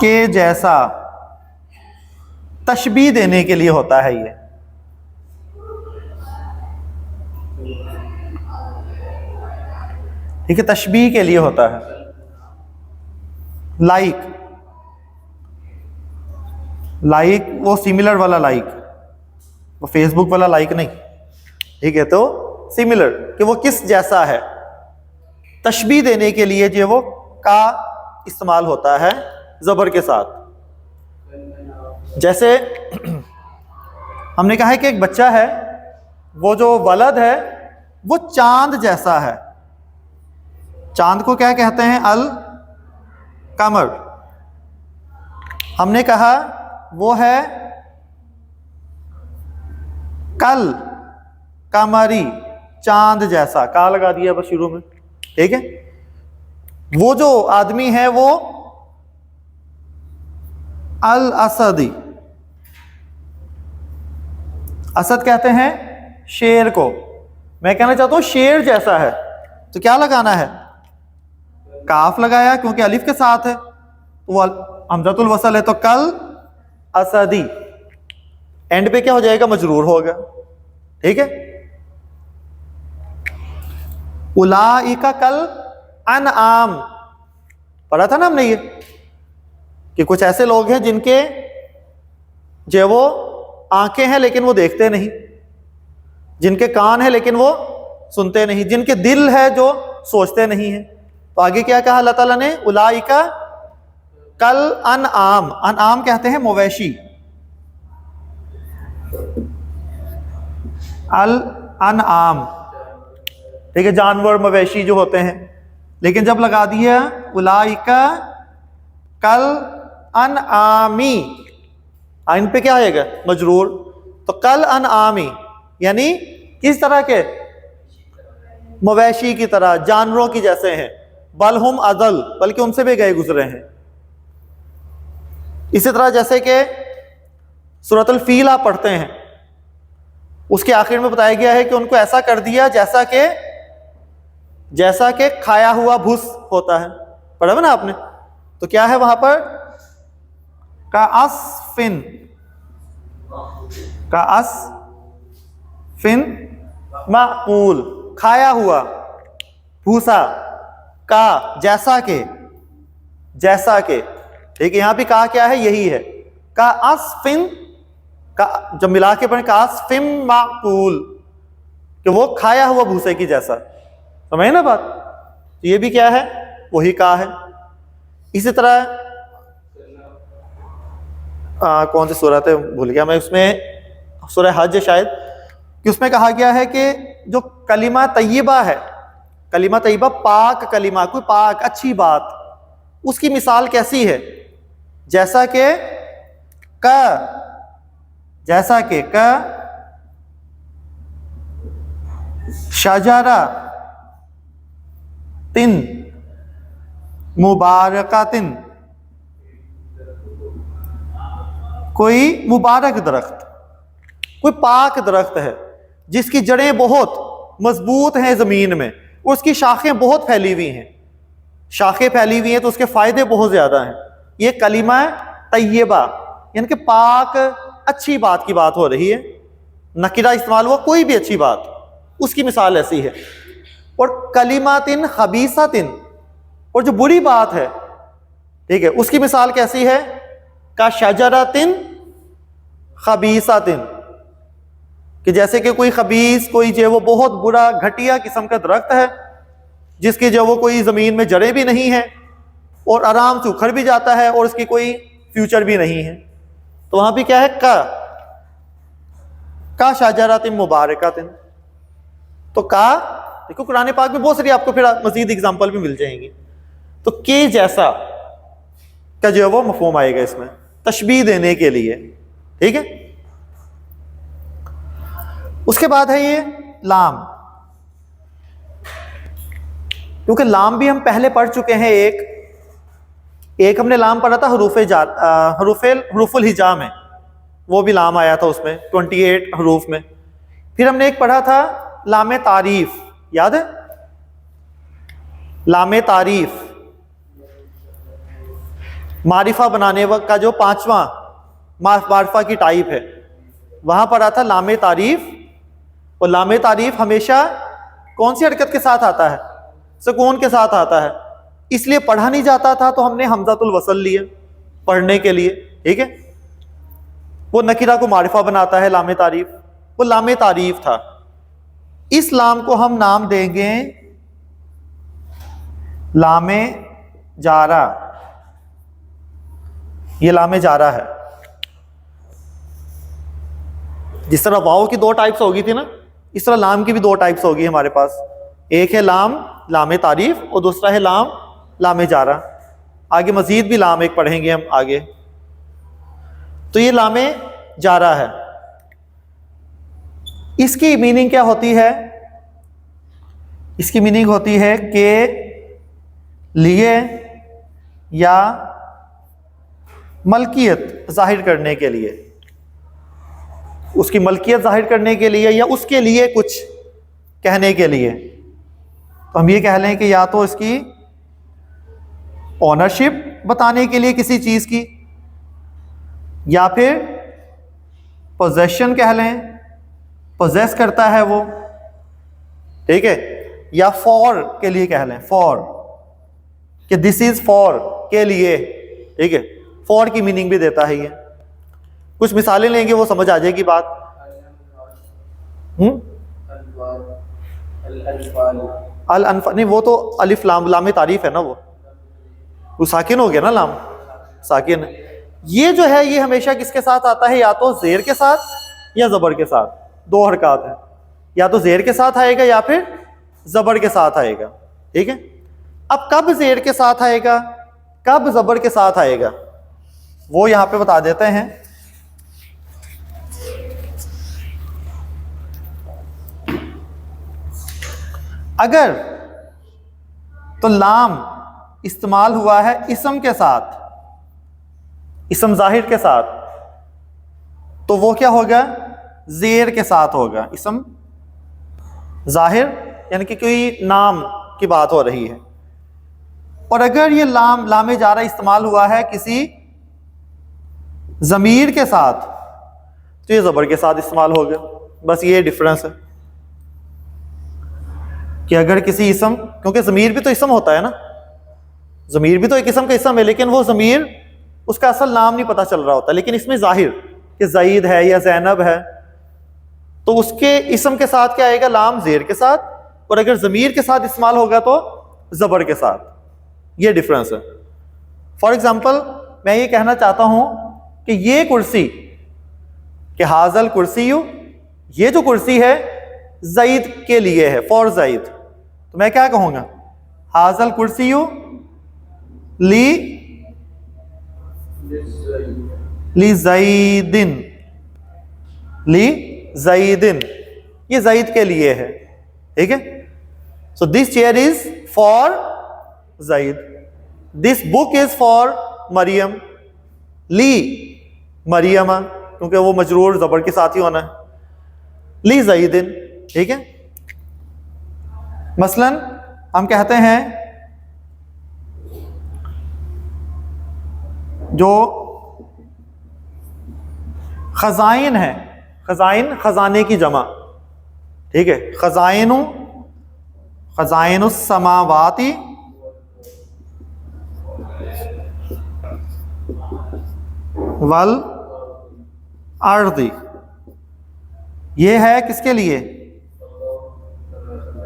कि जैसा, तशबीह देने के लिए होता है। ये ठीक है, तशबीह के लिए होता है। लाइक वो सिमिलर वाला लाइक, वो फेसबुक वाला लाइक नहीं, ठीक है। तो सिमिलर कि वो किस जैसा है, तशबीह देने के लिए जो वो का इस्तेमाल होता है जबर के साथ। जैसे हमने कहा है कि एक बच्चा है, वो जो वलद है वो चांद जैसा है। चांद को क्या कहते हैं? अल कमर। हमने कहा वो है कल कमरी, चांद जैसा, का लगा दिया बस शुरू में, ठीक है। वो जो आदमी है वो अल असदी, असद कहते हैं शेर को। मैं कहना चाहता हूं शेर जैसा है, तो क्या लगाना है? काफ लगाया क्योंकि अलिफ के साथ है, तो वो हमजतुल वसल है, तो कल असदी। एंड पे क्या हो जाएगा? मजरूर होगा, ठीक है। उलाइका कल अनआम, पढ़ा था ना हमने ये कि कुछ ऐसे लोग हैं जिनके जो वो आंखें हैं लेकिन वो देखते नहीं, जिनके कान है लेकिन वो सुनते नहीं, जिनके दिल है जो सोचते नहीं है। तो आगे क्या कहा अल्लाह ताला ने, उलाइका कल अनआम, अनआम कहते हैं मवेशी, अल अनआम, ठीक है, जानवर मवेशी जो होते हैं। लेकिन जब लगा दिया उलाइका कल अनआमी, इन पे क्या आएगा, मजरूर। तो कल अनआमी यानी किस तरह के, मवेशी की तरह, जानवरों की जैसे हैं। बल हुम अदल, बल्कि उनसे भी गए गुजरे हैं। इसी तरह जैसे कि सूरतुल फील आप पढ़ते हैं, उसके आखिर में बताया गया है कि उनको ऐसा कर दिया जैसा कि खाया हुआ भूस होता है। पढ़ा है ना आपने? तो क्या है वहां पर, का असफिन माकूल, खाया हुआ भूसा, का जैसा के, ठीक है। यहां भी कहा क्या है, यही है, का असफिन, का जब मिला के पढ़े, का असफिन माकूल, कि वो खाया हुआ भूसे की जैसा, समझे ना बात। तो ये भी क्या है, वही कहा है। इसी तरह कौन सी सूरत है भूल गया मैं, उसमें सूरह हज शायद, कि उसमें कहा गया है कि जो कलिमा तय्यबा है, कलिमा तय्यबा पाक कलिमा, कोई पाक अच्छी बात, उसकी मिसाल कैसी है, जैसा कि का शजरा तिन मुबारकातिन, कोई मुबारक दरख्त, कोई पाक दरख्त है जिसकी जड़ें बहुत मजबूत हैं जमीन में, और उसकी शाखें बहुत फैली हुई हैं, शाखें फैली हुई हैं तो उसके फायदे बहुत ज्यादा हैं। ये कलिमा तय्यबा यानी कि पाक अच्छी बात की बात हो रही है, नकीरा इस्तेमाल हुआ, कोई भी अच्छी बात, उसकी मिसाल ऐसी है। और कलिमातिन खबीसातिन, और जो बुरी बात है, ठीक है, उसकी मिसाल कैसी है, का शजरातिन खबीसातिन, कि जैसे कि कोई खबीस, कोई जो वो बहुत बुरा घटिया किस्म का दरख्त है जिसकी जो वो कोई जमीन में जड़ें भी नहीं है और आराम से उखड़ भी जाता है और उसकी कोई फ्यूचर भी नहीं है। तो वहां भी क्या है, का शजरातिन मुबारकातिन। तो का देखो कुरान पाक में बहुत सारी आपको फिर मजीद एग्जांपल भी मिल जाएंगी। तो के जैसा का जो है वो मफहूम आएगा इसमें तशबीह देने के लिए, ठीक है। उसके बाद है ये लाम, क्योंकि लाम भी हम पहले पढ़ चुके हैं। एक हमने लाम पढ़ा था हरूफुल हिजा में, वो भी लाम आया था उसमें 28 हरूफ में। फिर हमने एक पढ़ा था लामे तारीफ, याद है, लामे तारीफ मारिफा बनाने का जो 5वां मारिफा की टाइप है, वहां पढ़ा था लामे तारीफ। और लामे तारीफ हमेशा कौन सी हरकत के साथ आता है, सुकून के साथ आता है, इसलिए पढ़ा नहीं जाता था तो हमने हमजातुल वसल लिए पढ़ने के लिए, ठीक है। वो नकीरा को मारिफा बनाता है लामे तारीफ, वो लामे तारीफ था। इस लाम को हम नाम देंगे लामे जारा, ये लामे जारा है। जिस तरह वाव की 2 टाइप्स होगी थी ना, इस तरह लाम की भी 2 टाइप्स होगी हमारे पास। एक है लामे तारीफ और दूसरा है लामे जारा। आगे मजीद भी लाम एक पढ़ेंगे हम आगे। तो ये लामे जारा है। इसकी मीनिंग क्या होती है, इसकी मीनिंग होती है कि लिए या मलकियत जाहिर करने के लिए, उसकी मलकियत जाहिर करने के लिए या उसके लिए कुछ कहने के लिए। तो हम ये कह लें कि या तो इसकी ओनरशिप बताने के लिए किसी चीज की, या फिर पोजेशन कह लें, पोजेस करता है वो, ठीक है, या फॉर के लिए कह लें, फॉर कि दिस इज फॉर, के लिए, ठीक है। फॉर की मीनिंग भी देता है ये। कुछ मिसालें लेंगे वो समझ आ जाएगी बात। अल अनफा नहीं, वो तो अलिफ लाम, लाम तारीफ है ना, वो साकिन हो गया ना, लाम साकिन। ये जो है ये हमेशा किसके साथ आता है, या तो जेर के साथ या जबर के साथ। दो हरकत है, या तो जेर के साथ आएगा या फिर जबर के साथ आएगा, ठीक है। अब कब जेर के साथ आएगा, कब जबर के साथ आएगा, वो यहां पे बता देते हैं। अगर तो लाम इस्तेमाल हुआ है इसम के साथ, इसम जाहिर के साथ, तो वो क्या होगा, जेर के साथ होगा। इसम जाहिर यानी कि कोई नाम की बात हो रही है। और अगर ये लाम, लामे जारा इस्तेमाल हुआ है किसी जमीर के साथ, तो ये जबर के साथ इस्तेमाल होगा। बस ये डिफरेंस है कि अगर किसी इसम, क्योंकि ज़मीर भी तो इसम होता है ना, ज़मीर भी तो एक किस्म का इसम है, लेकिन वो ज़मीर उसका असल नाम नहीं पता चल रहा होता, लेकिन इसमें जाहिर कि ज़ईद है या ज़ैनब है, तो उसके इसम के साथ क्या आएगा, लाम ज़ेर के साथ, और अगर ज़मीर के साथ इस्तेमाल होगा तो ज़बर के साथ। ये डिफरेंस है। फॉर एग्जाम्पल मैं ये कहना चाहता हूँ कि ये कुर्सी, कि हाजल कुर्सी, ये जो कुर्सी है ज़ईद के लिए है, फॉर ज़ईद, तो मैं क्या कहूँगा, हाजल कुर्सी ली ज़ईदिन, ली ज़ईदिन, ये ज़ईद के लिए है, ठीक है। So this chair is for Zaid, this book is for Maryam, ली मरियमा, क्योंकि वो मजरूर ज़बर के साथ ही होना है, ली ज़ईदिन, ठीक है। मसलन हम कहते हैं जो खजाइन है, खजाइन खजाने की जमा, ठीक है, खजाइनु, खजाइनुस समावाती वल अर्दी, ये है किसके लिए,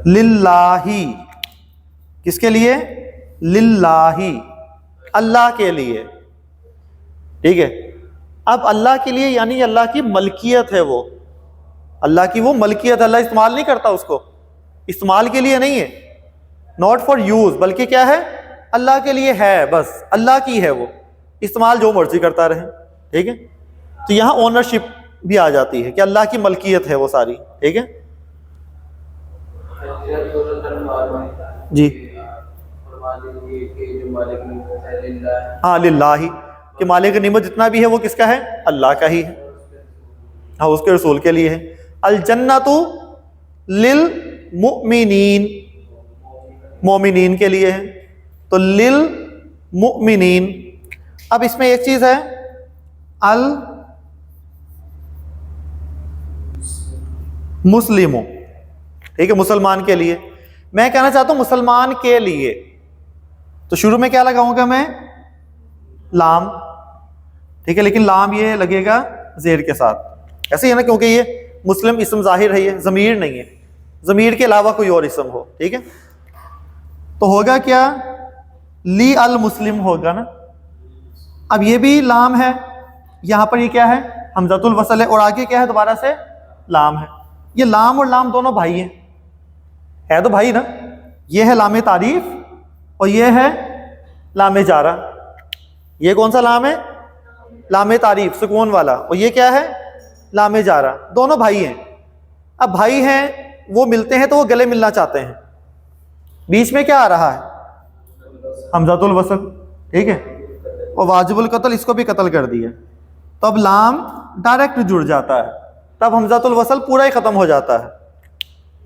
लिल्लाही, किसके लिए, लिल्लाही, अल्लाह के लिए, ठीक है। अब अल्लाह के लिए यानी अल्लाह की मलकियत है, वो अल्लाह की वो मलकियत, अल्लाह इस्तेमाल नहीं करता उसको, इस्तेमाल के लिए नहीं है, नॉट फॉर यूज, बल्कि क्या है, अल्लाह के लिए है, बस अल्लाह की है वो, इस्तेमाल जो मर्जी करता रहे, ठीक है। तो यहाँ ओनरशिप भी आ जाती है कि अल्लाह की मलकियत है वो सारी, ठीक है जी। हाँ, लिल्लाही, कि मालिक निमत जितना भी है वो किसका है, अल्लाह का ही है, हाँ उसके रसूल के लिए है। अल जन्नतु लिल मुमिनीन, मोमिनीन के लिए है, तो लिल मुमिनीन। अब इसमें एक चीज है, अल मुस्लिमों, ठीक है, मुसलमान के लिए। मैं कहना चाहता हूं मुसलमान के लिए, तो शुरू में क्या लगाऊंगा मैं, लाम, ठीक है, लेकिन लाम ये लगेगा जेर के साथ, ऐसे ही है ना, क्योंकि ये मुस्लिम इसम जाहिर है, ये जमीर नहीं है, जमीर के अलावा कोई और इसम हो, ठीक है। तो होगा क्या, ली अल मुस्लिम होगा ना। अब ये भी लाम है, यहां पर ये क्या है, हमजतुल वसल है, और आगे क्या है, दोबारा से लाम है। ये लाम और लाम दोनों भाई हैं, है तो भाई ना, ये है लामे तारीफ और ये है लामे जारा। ये कौन सा लाम है, लामे तारीफ सुकून वाला, और ये क्या है, लामे जारा, दोनों भाई हैं। अब भाई हैं, वो मिलते हैं तो वो गले मिलना चाहते हैं, बीच में क्या आ रहा है, हमजातुल वसल, ठीक है, और वाजिबुल कत्ल, इसको भी कत्ल कर दिया, तो अब लाम डायरेक्ट जुड़ जाता है, तब हमजातुल वसल पूरा ही खत्म हो जाता है।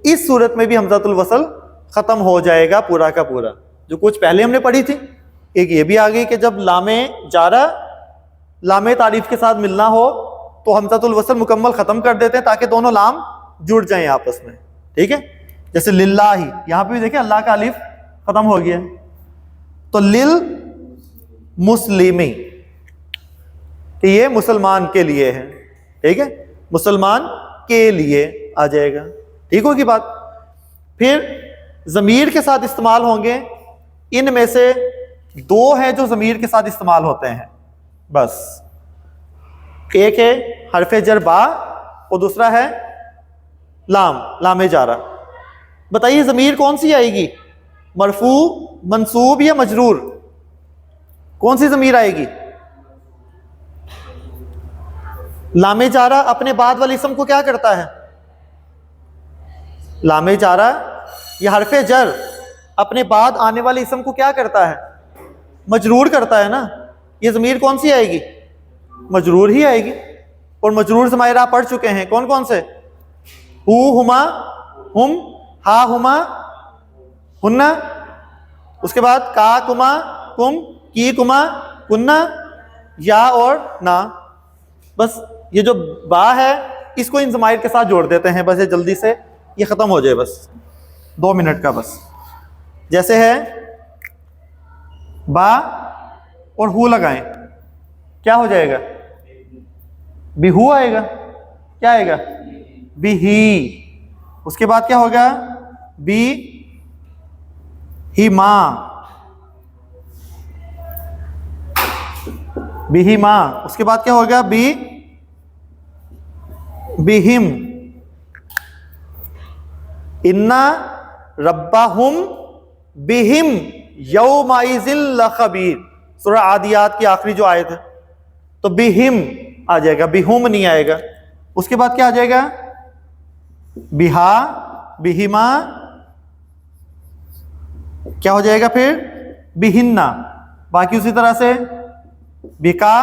इस सूरत में भी हमजातुल वसल खत्म हो जाएगा पूरा का पूरा, जो कुछ पहले हमने पढ़ी थी। एक ये भी आ गई कि जब लामे जारा लामे तारीफ के साथ मिलना हो तो हमजातुल वसल मुकम्मल खत्म कर देते हैं ताकि दोनों लाम जुड़ जाएं आपस में, ठीक है। जैसे लिल्लाही, यहां पे भी देखें अल्लाह का अलिफ खत्म हो गया, तो लिल मुस्लिमी, कि ये मुसलमान के लिए है, ठीक है, मुसलमान के लिए आ जाएगा, ठीक होगी बात। फिर ज़मीर के साथ इस्तेमाल होंगे, इनमें से दो हैं जो ज़मीर के साथ इस्तेमाल होते हैं बस, एक है हरफे जर बा और दूसरा है लामे जारा। बताइए ज़मीर कौन सी आएगी, मरफू, मंसूब या मजरूर, कौन सी ज़मीर आएगी? लामे जारा अपने बाद वाले इसम को क्या करता है? लामे जारा या हरफे जर अपने बाद आने वाले इसम को क्या करता है? मजरूर करता है ना। ये ज़मीर कौन सी आएगी? मजरूर ही आएगी। और मजरूर ज़माइर आप पढ़ चुके हैं, कौन कौन से? हु, हुमा, हुम, हा, हुमा, हुन्ना, उसके बाद का, कुमा, कुम, की, कुमा, कुन्ना, या और ना। बस ये जो बा है इसको इन ज़माइर के साथ जोड़ देते हैं, बस ये जल्दी से ये ख़त्म हो जाए, बस 2 मिनट का बस। जैसे है बा और हु लगाएं, क्या हो जाएगा? बिहू आएगा। क्या आएगा? बिही। उसके बाद क्या होगा? बी ही माँ, बिही माँ। उसके बाद क्या होगा? बिहिम। इन्ना रब्बाहुम बिहिम यौमाइज़िन लखबीर, सूरह आदियात की आखिरी जो आयत है। तो बिहिम आ जाएगा, बिहुम नहीं आएगा। उसके बाद क्या आ जाएगा? बिहा, बिहिमा, क्या हो जाएगा फिर? बिहिन्ना। बाकी उसी तरह से बिका,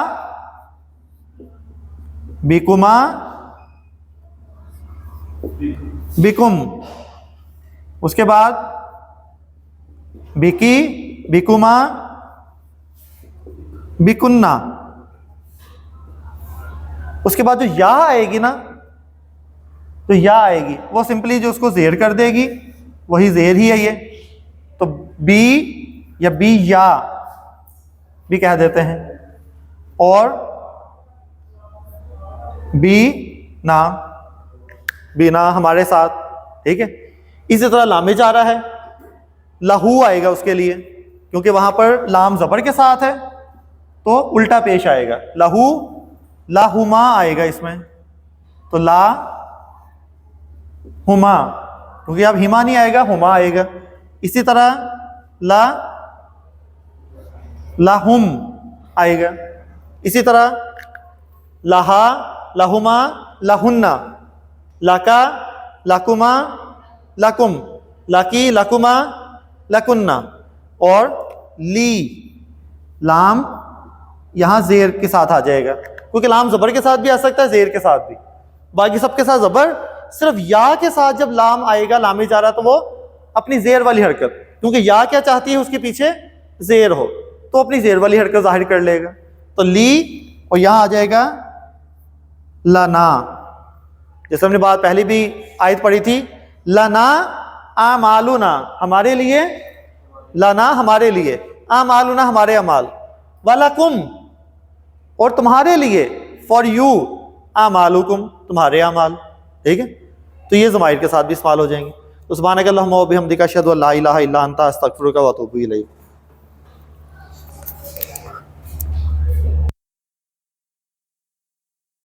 बिकुमा, बिकुम। उसके बाद बिकी, बिकुमा, बिकुन्ना। उसके बाद जो या आएगी ना, तो या आएगी वो सिंपली जो उसको जेर कर देगी, वही जेर ही है ये। तो बी या बी या भी कह देते हैं, और बी ना, बिना हमारे साथ, ठीक है। इसी तरह लामे जा रहा है, लहू आएगा उसके लिए, क्योंकि वहां पर लाम जबर के साथ है तो उल्टा पेश आएगा। लहू, लाहुमा आएगा इसमें, तो ला हुमा, क्योंकि अब हिमा नहीं आएगा, हुमा आएगा। इसी तरह लाहुम आएगा। इसी तरह लहा, लहुमा, लहुन्ना, लाका, लाकुमा, लकुम, लाकी, लकुमा, लकुन्ना। और ली, लाम यहां जेर के साथ आ जाएगा, क्योंकि लाम जबर के साथ भी आ सकता है, जेर के साथ भी। बाकी सबके साथ जबर, सिर्फ या के साथ जब लाम आएगा लामे जा रहा, तो वो अपनी जेर वाली हरकत, क्योंकि या क्या चाहती है उसके पीछे जेर हो, तो अपनी जेर वाली हरकत जाहिर कर लेगा। तो ली, और यहां आ जाएगा लना। जैसे हमने बात पहले भी आयत पढ़ी थी, लना आमालुना, हमारे लिए, लना हमारे लिए, आमालुना हमारे अमाल, वलकुम और तुम्हारे लिए, फॉर यू, आमालुकुम तुम्हारे अमाल, ठीक है। तो ये ज़माइर के साथ भी इस्तेमाल हो जाएंगे। तो सुब्हानक अल्लाहुम्मा व बिहम्दिका अशहदु अल्ला इलाहा इल्ला अंता अस्तगफिरुका व अतूबु इलैक।